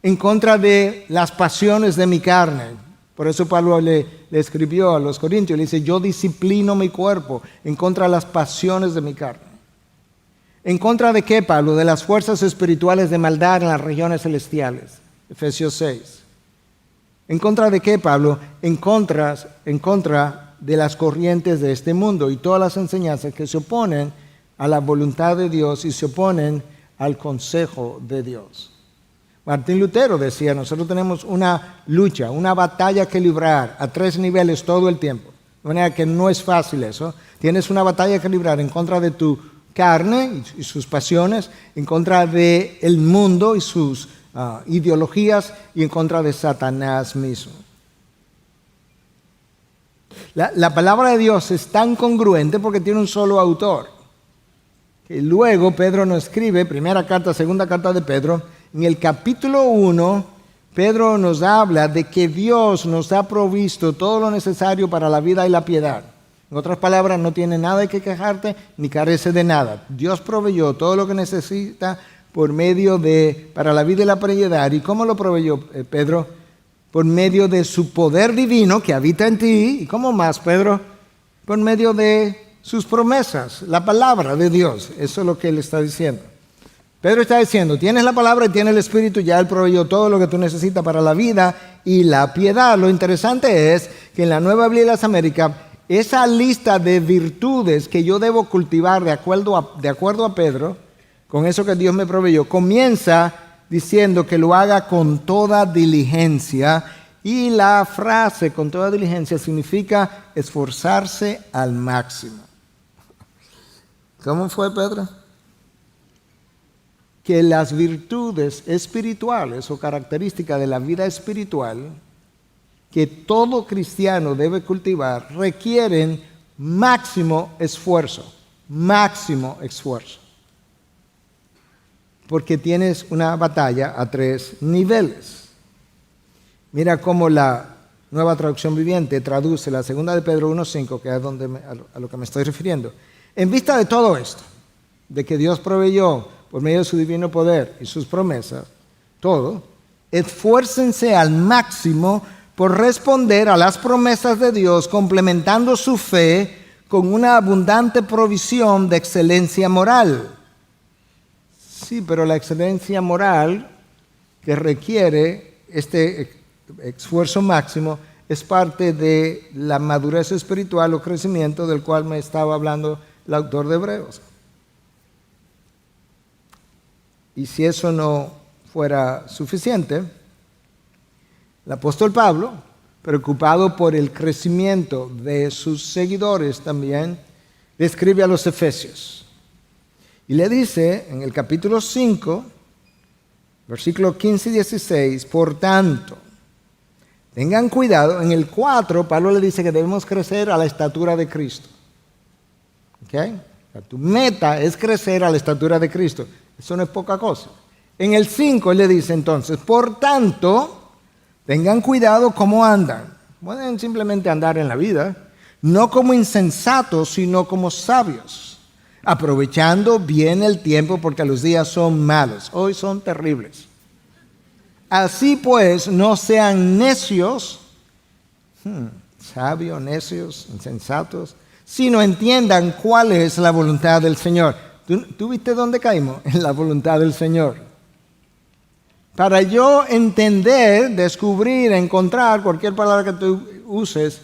En contra de las pasiones de mi carne. Por eso Pablo le escribió a los Corintios, le dice, yo disciplino mi cuerpo en contra de las pasiones de mi carne. ¿En contra de qué, Pablo? De las fuerzas espirituales de maldad en las regiones celestiales. Efesios 6. ¿En contra de qué, Pablo? En contra de las corrientes de este mundo y todas las enseñanzas que se oponen a la voluntad de Dios y se oponen al consejo de Dios. Martín Lutero decía, nosotros tenemos una lucha, una batalla que librar a 3 niveles todo el tiempo. De manera que no es fácil eso. Tienes una batalla que librar en contra de tu carne y sus pasiones, en contra del mundo y sus ideologías y en contra de Satanás mismo. La palabra de Dios es tan congruente porque tiene un solo autor. Y luego Pedro nos escribe, primera carta, segunda carta de Pedro. En el capítulo 1, Pedro nos habla de que Dios nos ha provisto todo lo necesario para la vida y la piedad. En otras palabras, no tiene nada de que quejarte ni carece de nada. Dios proveyó todo lo que necesita para la vida y la piedad. ¿Y cómo lo proveyó Pedro? Por medio de su poder divino que habita en ti. ¿Y cómo más, Pedro? Por medio de sus promesas, la palabra de Dios. Eso es lo que él está diciendo. Pedro está diciendo, tienes la palabra y tienes el Espíritu, ya Él proveyó todo lo que tú necesitas para la vida y la piedad. Lo interesante es que en la Nueva Biblia de las Américas, esa lista de virtudes que yo debo cultivar de acuerdo a Pedro, con eso que Dios me proveyó, comienza diciendo que lo haga con toda diligencia. Y la frase con toda diligencia significa esforzarse al máximo. ¿Cómo fue, Pedro? Que las virtudes espirituales o características de la vida espiritual que todo cristiano debe cultivar requieren máximo esfuerzo, porque tienes una batalla a 3 niveles. Mira cómo la Nueva Traducción Viviente traduce la segunda de Pedro 1:5, que es a lo que me estoy refiriendo. En vista de todo esto, de que Dios proveyó por medio de su divino poder y sus promesas, todo, esfuércense al máximo por responder a las promesas de Dios, complementando su fe con una abundante provisión de excelencia moral. Sí, pero la excelencia moral que requiere este esfuerzo máximo, es parte de la madurez espiritual o crecimiento del cual me estaba hablando el autor de Hebreos. Y si eso no fuera suficiente, el apóstol Pablo, preocupado por el crecimiento de sus seguidores también, le escribe a los Efesios. Y le dice en el capítulo 5, versículos 15 y 16, por tanto, tengan cuidado. En el 4, Pablo le dice que debemos crecer a la estatura de Cristo. ¿Okay? O sea, tu meta es crecer a la estatura de Cristo. Eso no es poca cosa. En el 5 él le dice entonces, por tanto, tengan cuidado cómo andan. Pueden simplemente andar en la vida, no como insensatos, sino como sabios, aprovechando bien el tiempo porque los días son malos. Hoy son terribles. Así pues, no sean necios, sabios, necios, insensatos, sino entiendan cuál es la voluntad del Señor. ¿Tú viste dónde caímos? En la voluntad del Señor. Para yo entender, descubrir, encontrar, cualquier palabra que tú uses,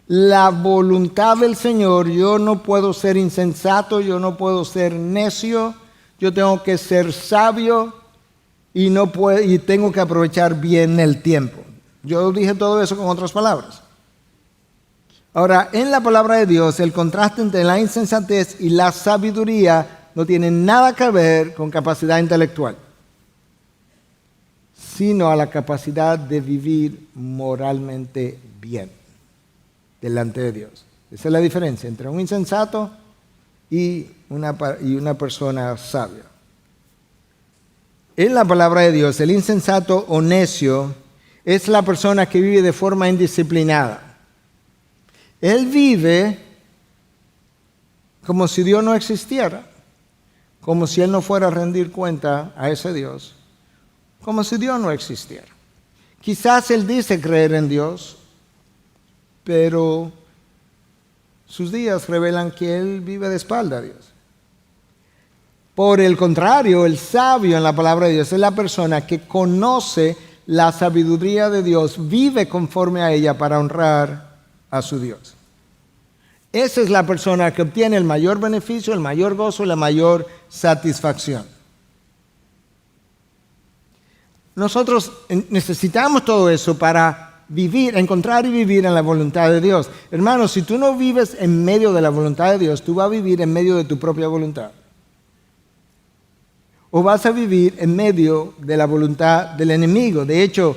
la voluntad del Señor, yo no puedo ser insensato, yo no puedo ser necio, yo tengo que ser sabio y tengo que aprovechar bien el tiempo. Yo dije todo eso con otras palabras. Ahora, en la palabra de Dios, el contraste entre la insensatez y la sabiduría no tiene nada que ver con capacidad intelectual, sino a la capacidad de vivir moralmente bien delante de Dios. Esa es la diferencia entre un insensato y una persona sabia. En la palabra de Dios, el insensato o necio es la persona que vive de forma indisciplinada. Él vive como si Dios no existiera, como si él no fuera a rendir cuenta a ese Dios, como si Dios no existiera. Quizás él dice creer en Dios, pero sus días revelan que él vive de espalda a Dios. Por el contrario, el sabio en la palabra de Dios es la persona que conoce la sabiduría de Dios, vive conforme a ella para honrar a su Dios. Esa es la persona que obtiene el mayor beneficio, el mayor gozo y la mayor satisfacción. Nosotros necesitamos todo eso para vivir, encontrar y vivir en la voluntad de Dios. Hermanos, si tú no vives en medio de la voluntad de Dios, tú vas a vivir en medio de tu propia voluntad. O vas a vivir en medio de la voluntad del enemigo. De hecho,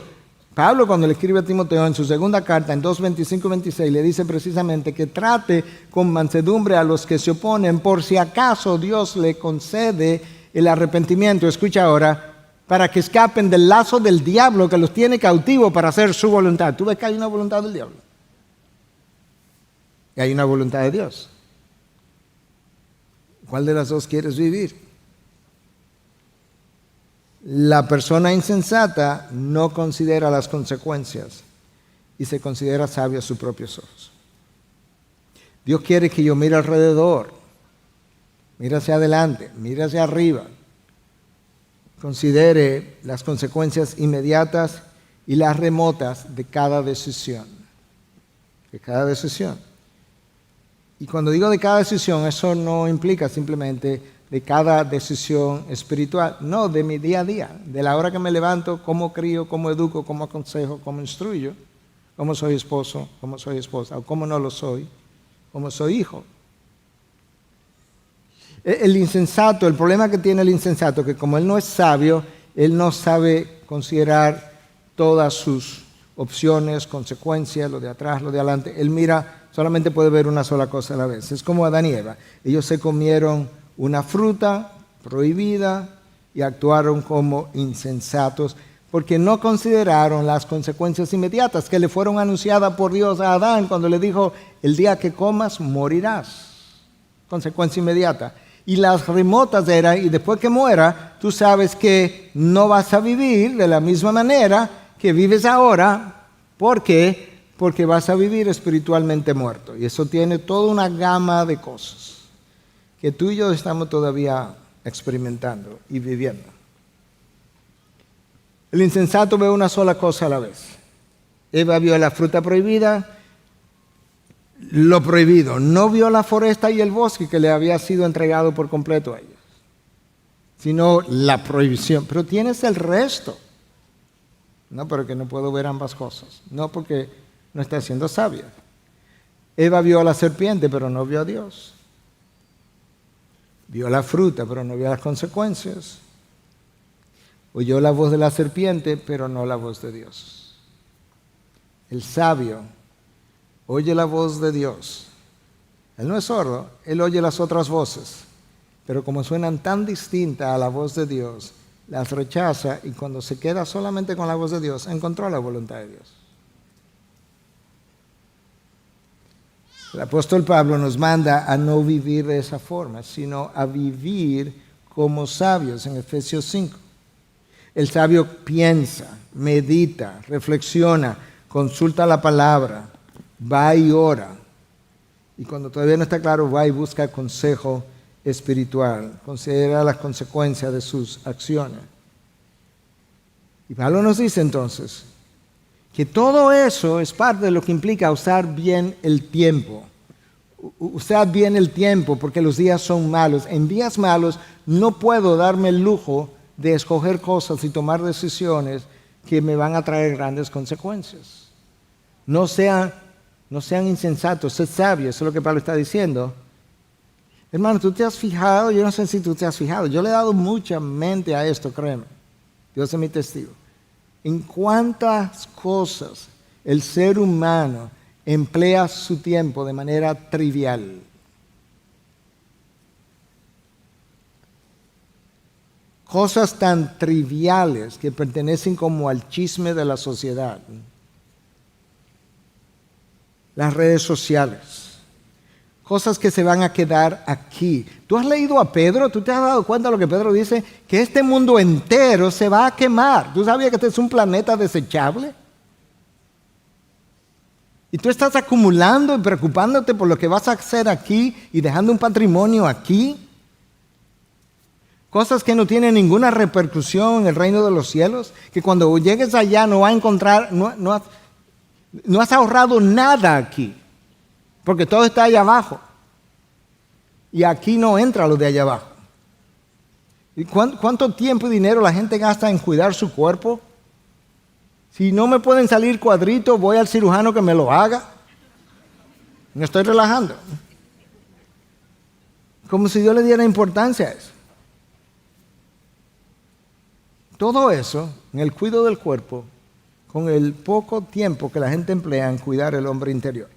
Pablo, cuando le escribe a Timoteo en su segunda carta, en 2:25-26, le dice precisamente que trate con mansedumbre a los que se oponen, por si acaso Dios le concede el arrepentimiento. Escucha ahora, para que escapen del lazo del diablo que los tiene cautivos para hacer su voluntad. ¿Tú ves que hay una voluntad del diablo? Y hay una voluntad de Dios. ¿Cuál de las dos quieres vivir? La persona insensata no considera las consecuencias y se considera sabio a sus propios ojos. Dios quiere que yo mire alrededor, mire hacia adelante, mire hacia arriba, considere las consecuencias inmediatas y las remotas de cada decisión. De cada decisión. Y cuando digo de cada decisión, eso no implica simplemente de cada decisión espiritual, no, de mi día a día, de la hora que me levanto, cómo crío, cómo educo, cómo aconsejo, cómo instruyo, cómo soy esposo, cómo soy esposa, o cómo no lo soy, cómo soy hijo. El insensato, el problema que tiene el insensato, que como él no es sabio, él no sabe considerar todas sus opciones, consecuencias, lo de atrás, lo de adelante. Él mira, solamente puede ver una sola cosa a la vez. Es como Adán y Eva. Ellos se comieron una fruta prohibida y actuaron como insensatos porque no consideraron las consecuencias inmediatas que le fueron anunciadas por Dios a Adán cuando le dijo, el día que comas morirás. Consecuencia inmediata. Y las remotas eran, y después que muera, tú sabes que no vas a vivir de la misma manera que vives ahora. ¿Por qué? Porque vas a vivir espiritualmente muerto. Y eso tiene toda una gama de cosas que tú y yo estamos todavía experimentando y viviendo. El insensato ve una sola cosa a la vez. Eva vio la fruta prohibida, lo prohibido. No vio la foresta y el bosque que le había sido entregado por completo a ellos, sino la prohibición. Pero tienes el resto. No, pero que no puedo ver ambas cosas. No, porque no está siendo sabia. Eva vio a la serpiente, pero no vio a Dios. Vio la fruta, pero no vio las consecuencias. Oyó la voz de la serpiente, pero no la voz de Dios. El sabio oye la voz de Dios. Él no es sordo, él oye las otras voces, pero como suenan tan distintas a la voz de Dios, las rechaza y cuando se queda solamente con la voz de Dios, encontró la voluntad de Dios. El apóstol Pablo nos manda a no vivir de esa forma, sino a vivir como sabios en Efesios 5. El sabio piensa, medita, reflexiona, consulta la palabra, va y ora. Y cuando todavía no está claro, va y busca consejo espiritual, considera las consecuencias de sus acciones. Y Pablo nos dice entonces que todo eso es parte de lo que implica usar bien el tiempo. Usar bien el tiempo porque los días son malos. En días malos no puedo darme el lujo de escoger cosas y tomar decisiones que me van a traer grandes consecuencias. No sean insensatos, sed sabios, eso es lo que Pablo está diciendo. Hermano, tú te has fijado, yo no sé si tú te has fijado, yo le he dado mucha mente a esto, créeme. Dios es mi testigo. En cuántas cosas el ser humano emplea su tiempo de manera trivial. Cosas tan triviales que pertenecen como al chisme de la sociedad. Las redes sociales. Cosas que se van a quedar aquí. ¿Tú has leído a Pedro? ¿Tú te has dado cuenta de lo que Pedro dice? Que este mundo entero se va a quemar. ¿Tú sabías que este es un planeta desechable? Y tú estás acumulando y preocupándote por lo que vas a hacer aquí y dejando un patrimonio aquí. Cosas que no tienen ninguna repercusión en el reino de los cielos. Que cuando llegues allá no vas a encontrar, no has ahorrado nada aquí. Porque todo está allá abajo. Y aquí no entra lo de allá abajo. ¿Y cuánto tiempo y dinero la gente gasta en cuidar su cuerpo? Si no me pueden salir cuadritos, voy al cirujano que me lo haga. Me estoy relajando. Como si Dios le diera importancia a eso. Todo eso, en el cuidado del cuerpo, con el poco tiempo que la gente emplea en cuidar el hombre interior.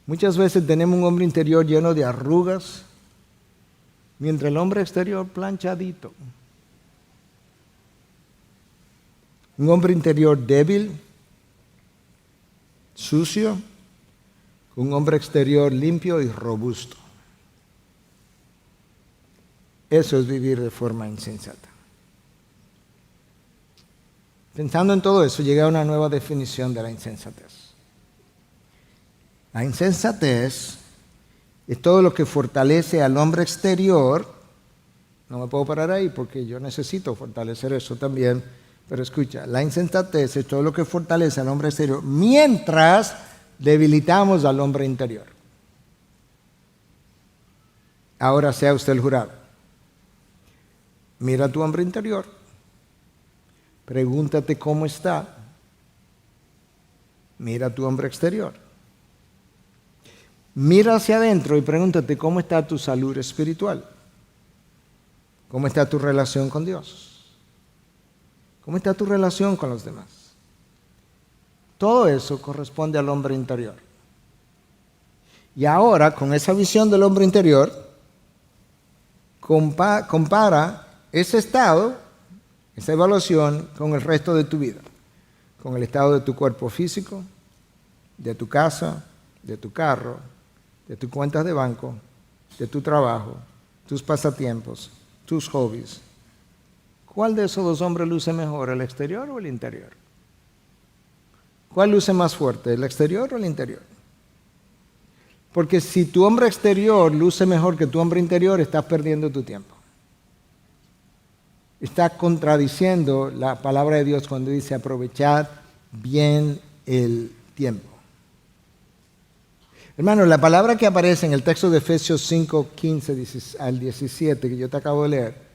Muchas veces tenemos un hombre interior lleno de arrugas, mientras el hombre exterior planchadito. Un hombre interior débil, sucio, un hombre exterior limpio y robusto. Eso es vivir de forma insensata. Pensando en todo eso, llegué a una nueva definición de la insensatez. La insensatez es todo lo que fortalece al hombre exterior. No me puedo parar ahí porque yo necesito fortalecer eso también. Pero escucha, la insensatez es todo lo que fortalece al hombre exterior mientras debilitamos al hombre interior. Ahora sea usted el jurado. Mira a tu hombre interior. Pregúntate cómo está. Mira a tu hombre exterior. Mira hacia adentro y pregúntate cómo está tu salud espiritual. ¿Cómo está tu relación con Dios? ¿Cómo está tu relación con los demás? Todo eso corresponde al hombre interior. Y ahora, con esa visión del hombre interior, compara ese estado, esa evaluación, con el resto de tu vida. Con el estado de tu cuerpo físico, de tu casa, de tu carro, de tus cuentas de banco, de tu trabajo, tus pasatiempos, tus hobbies. ¿Cuál de esos dos hombres luce mejor, el exterior o el interior? ¿Cuál luce más fuerte, el exterior o el interior? Porque si tu hombre exterior luce mejor que tu hombre interior, estás perdiendo tu tiempo. está contradiciendo la palabra de Dios cuando dice aprovechad bien el tiempo. Hermano, la palabra que aparece en el texto de Efesios 5, 15 al 17, que yo te acabo de leer,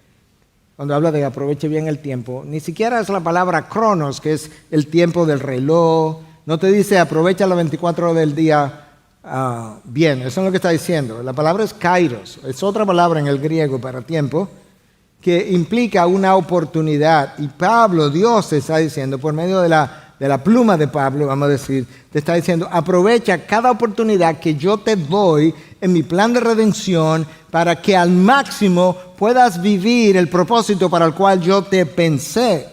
cuando habla de aproveche bien el tiempo, ni siquiera es la palabra cronos, que es el tiempo del reloj. No te dice aprovecha las 24 horas del día bien, eso es lo que está diciendo. La palabra es kairos, es otra palabra en el griego para tiempo, que implica una oportunidad. Y Pablo, Dios te está diciendo, por medio de la pluma de Pablo, vamos a decir, te está diciendo, aprovecha cada oportunidad que yo te doy en mi plan de redención para que al máximo puedas vivir el propósito para el cual yo te pensé.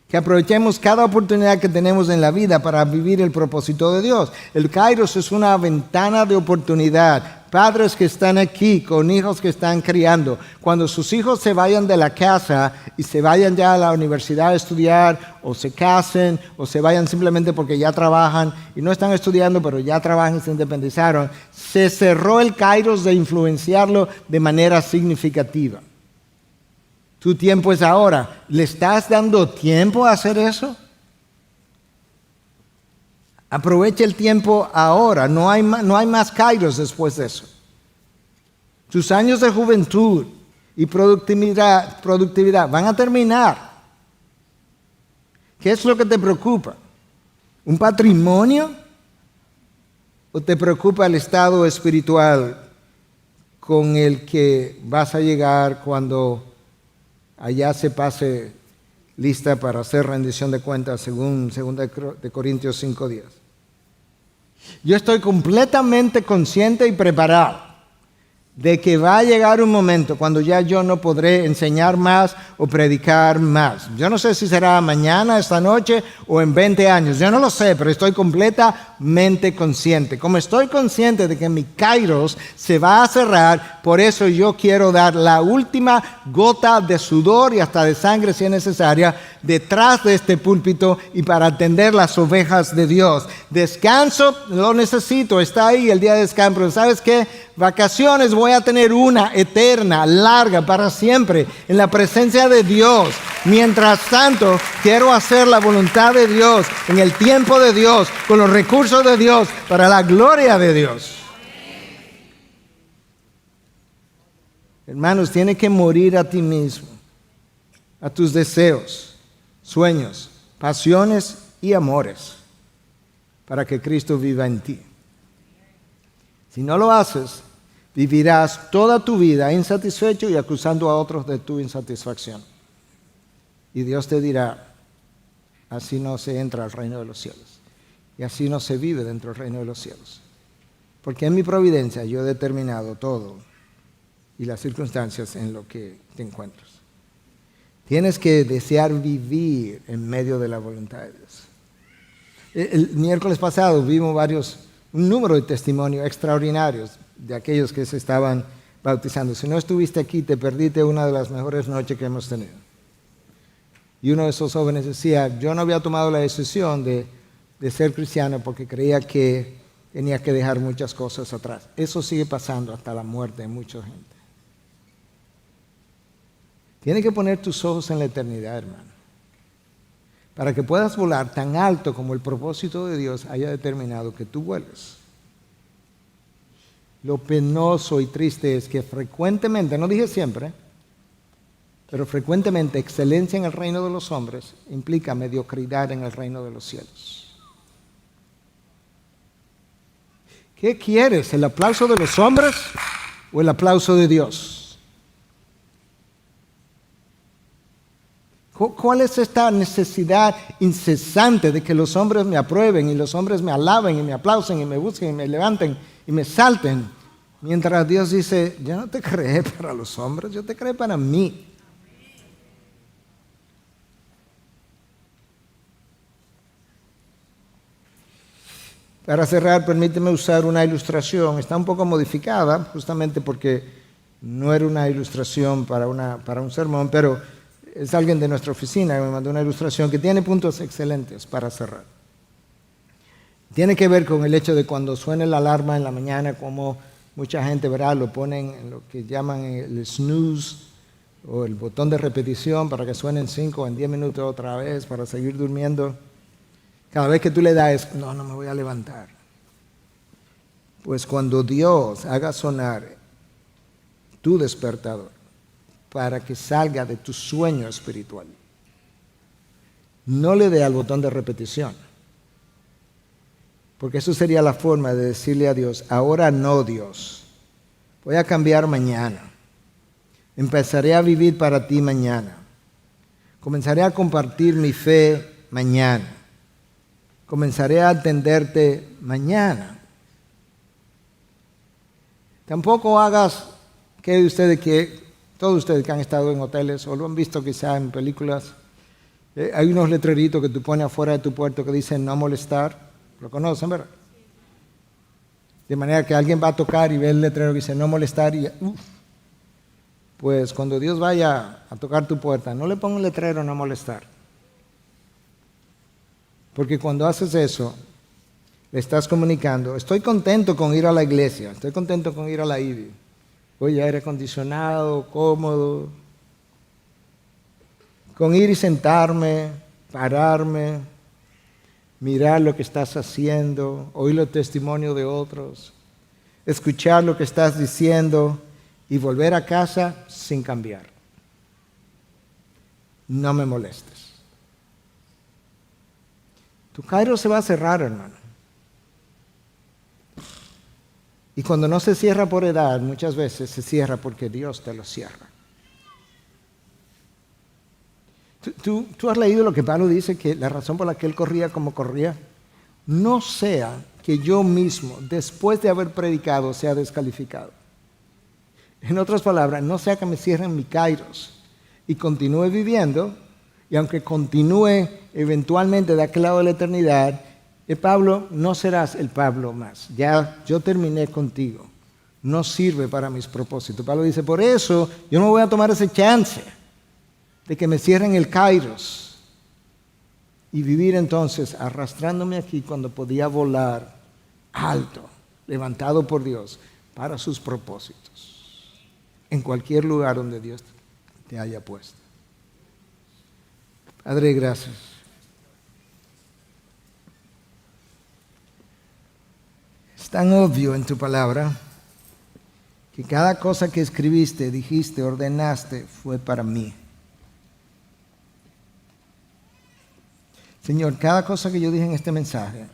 Que aprovechemos cada oportunidad que tenemos en la vida para vivir el propósito de Dios. El Kairos es una ventana de oportunidad. Padres que están aquí con hijos que están criando, cuando sus hijos se vayan de la casa y se vayan ya a la universidad a estudiar, o se casen, o se vayan simplemente porque ya trabajan y no están estudiando, pero ya trabajan y se independizaron, se cerró el Kairos de influenciarlo de manera significativa. Tu tiempo es ahora. ¿Le estás dando tiempo a hacer eso? Aprovecha el tiempo ahora. No hay más Kairos después de eso. Tus años de juventud y productividad van a terminar. ¿Qué es lo que te preocupa? ¿Un patrimonio? ¿O te preocupa el estado espiritual con el que vas a llegar cuando allá se pase lista para hacer rendición de cuentas según 2 Corintios 5:10? Yo estoy completamente consciente y preparado de que va a llegar un momento cuando ya yo no podré enseñar más o predicar más. Yo no sé si será mañana, esta noche o en 20 años. Yo no lo sé, pero estoy completamente consciente. Como estoy consciente de que mi Kairos se va a cerrar, por eso yo quiero dar la última gota de sudor y hasta de sangre si es necesaria detrás de este púlpito y para atender las ovejas de Dios. Descanso, lo necesito, está ahí el día de descanso. Pero ¿sabes qué? Vacaciones voy a tener una eterna, larga, para siempre, en la presencia de Dios. Mientras tanto, quiero hacer la voluntad de Dios, en el tiempo de Dios, con los recursos de Dios, para la gloria de Dios. Hermanos, tienes que morir a ti mismo, a tus deseos, sueños, pasiones y amores, para que Cristo viva en ti. Si no lo haces, vivirás toda tu vida insatisfecho y acusando a otros de tu insatisfacción. Y Dios te dirá, así no se entra al reino de los cielos. Y así no se vive dentro del reino de los cielos. Porque en mi providencia yo he determinado todo y las circunstancias en lo que te encuentras. Tienes que desear vivir en medio de la voluntad de Dios. El miércoles pasado vimos un número de testimonios extraordinarios de aquellos que se estaban bautizando. Si no estuviste aquí, te perdiste una de las mejores noches que hemos tenido. Y uno de esos jóvenes decía, yo no había tomado la decisión de ser cristiano porque creía que tenía que dejar muchas cosas atrás. Eso sigue pasando hasta la muerte de mucha gente. Tienes que poner tus ojos en la eternidad, hermano, para que puedas volar tan alto como el propósito de Dios haya determinado que tú vueles. Lo penoso y triste es que frecuentemente, no dije siempre, pero frecuentemente excelencia en el reino de los hombres implica mediocridad en el reino de los cielos. ¿Qué quieres? ¿El aplauso de los hombres o el aplauso de Dios? ¿Cuál es esta necesidad incesante de que los hombres me aprueben y los hombres me alaben y me aplauden y me busquen y me levanten y me salten? Mientras Dios dice, yo no te creé para los hombres, yo te creé para mí. Para cerrar, permíteme usar una ilustración. Está un poco modificada, justamente porque no era una ilustración para un sermón, pero es alguien de nuestra oficina que me mandó una ilustración que tiene puntos excelentes para cerrar. Tiene que ver con el hecho de cuando suena la alarma en la mañana, como mucha gente, ¿verdad?, lo ponen en lo que llaman el snooze o el botón de repetición para que suene en 5 o en 10 minutos otra vez para seguir durmiendo. Cada vez que tú le das, no me voy a levantar. Pues cuando Dios haga sonar tu despertador para que salga de tu sueño espiritual, no le dé al botón de repetición. Porque eso sería la forma de decirle a Dios, ahora no, Dios, voy a cambiar mañana. Empezaré a vivir para ti mañana. Comenzaré a compartir mi fe mañana. Comenzaré a atenderte mañana. Tampoco hagas todos ustedes que han estado en hoteles o lo han visto quizá en películas, hay unos letreritos que tú pones afuera de tu puerta que dicen no molestar. Lo conocen, ¿verdad? De manera que alguien va a tocar y ve el letrero que dice no molestar y pues cuando Dios vaya a tocar tu puerta, no le ponga un letrero no molestar. Porque cuando haces eso, le estás comunicando, estoy contento con ir a la iglesia, estoy contento con ir a la IBI. Oye, aire acondicionado, cómodo. Con ir y sentarme, pararme, mirar lo que estás haciendo, oír los testimonios de otros, escuchar lo que estás diciendo y volver a casa sin cambiar. No me molestes. Tu Kairos se va a cerrar, hermano. Y cuando no se cierra por edad, muchas veces se cierra porque Dios te lo cierra. ¿Tú has leído lo que Pablo dice, que la razón por la que él corría como corría? No sea que yo mismo, después de haber predicado, sea descalificado. En otras palabras, no sea que me cierren mi Kairos y continúe viviendo, y aunque continúe eventualmente de aquel lado de la eternidad, Pablo, no serás el Pablo más. Ya yo terminé contigo. No sirve para mis propósitos. Pablo dice, por eso yo no voy a tomar ese chance de que me cierren el Kairos y vivir entonces arrastrándome aquí cuando podía volar alto, levantado por Dios para sus propósitos, en cualquier lugar donde Dios te haya puesto. Padre, gracias. Es tan obvio en tu palabra que cada cosa que escribiste, dijiste, ordenaste, fue para mí. Señor, cada cosa que yo dije en este mensaje,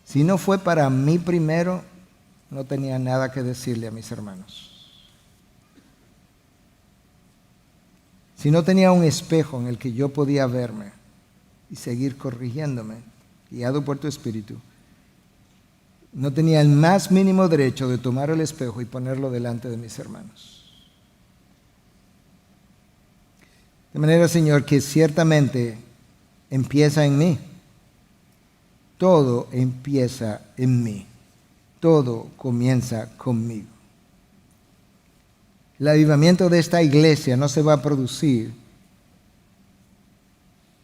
si no fue para mí primero, no tenía nada que decirle a mis hermanos. Si no tenía un espejo en el que yo podía verme y seguir corrigiéndome, guiado por tu Espíritu, no tenía el más mínimo derecho de tomar el espejo y ponerlo delante de mis hermanos. De manera, Señor, que ciertamente empieza en mí. Todo empieza en mí. Todo comienza conmigo. El avivamiento de esta iglesia no se va a producir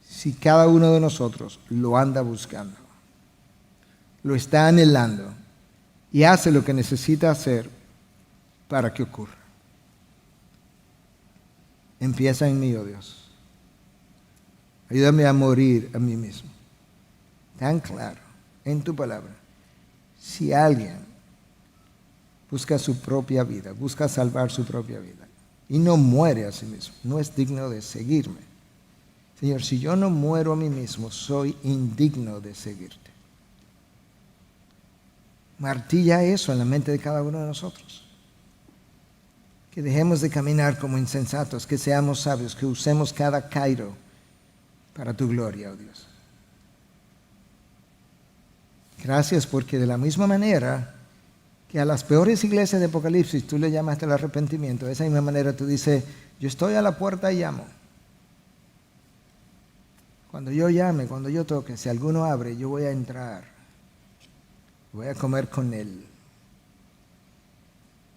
si cada uno de nosotros lo anda buscando, lo está anhelando y hace lo que necesita hacer para que ocurra. Empieza en mí, oh Dios. Ayúdame a morir a mí mismo. Tan claro en tu palabra. Si alguien busca su propia vida, busca salvar su propia vida y no muere a sí mismo, no es digno de seguirme. Señor, si yo no muero a mí mismo, soy indigno de seguirte. Martilla eso en la mente de cada uno de nosotros. Que dejemos de caminar como insensatos, que seamos sabios, que usemos cada Kairo para tu gloria, oh Dios. Gracias porque de la misma manera que a las peores iglesias de Apocalipsis tú le llamaste al arrepentimiento, de esa misma manera tú dices, yo estoy a la puerta y llamo. Cuando yo llame, cuando yo toque, si alguno abre, yo voy a entrar. Voy a comer con él.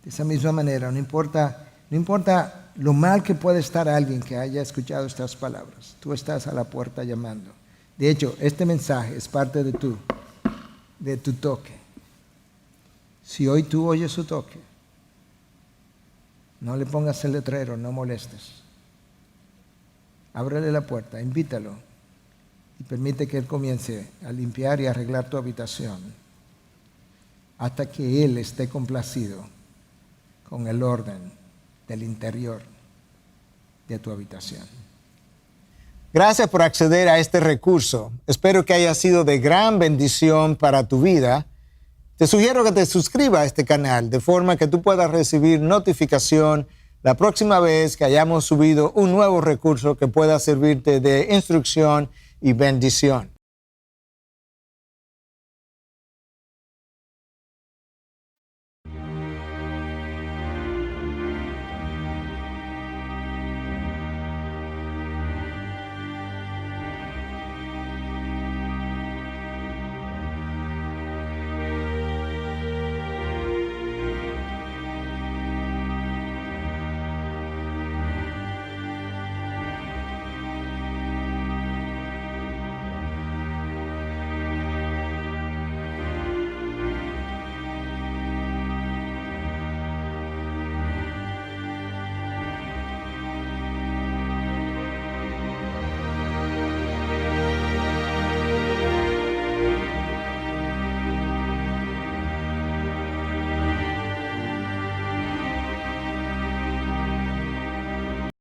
De esa misma manera, no importa lo mal que puede estar alguien que haya escuchado estas palabras. Tú estás a la puerta llamando. De hecho, este mensaje es parte de tu toque. Si hoy tú oyes su toque, No le pongas el letrero, no molestes. Ábrele la puerta, invítalo y permite que Él comience a limpiar y arreglar tu habitación hasta que Él esté complacido con el orden del interior de tu habitación. Gracias por acceder a este recurso. Espero que haya sido de gran bendición para tu vida. Te sugiero que te suscribas a este canal de forma que tú puedas recibir notificación la próxima vez que hayamos subido un nuevo recurso que pueda servirte de instrucción y bendición.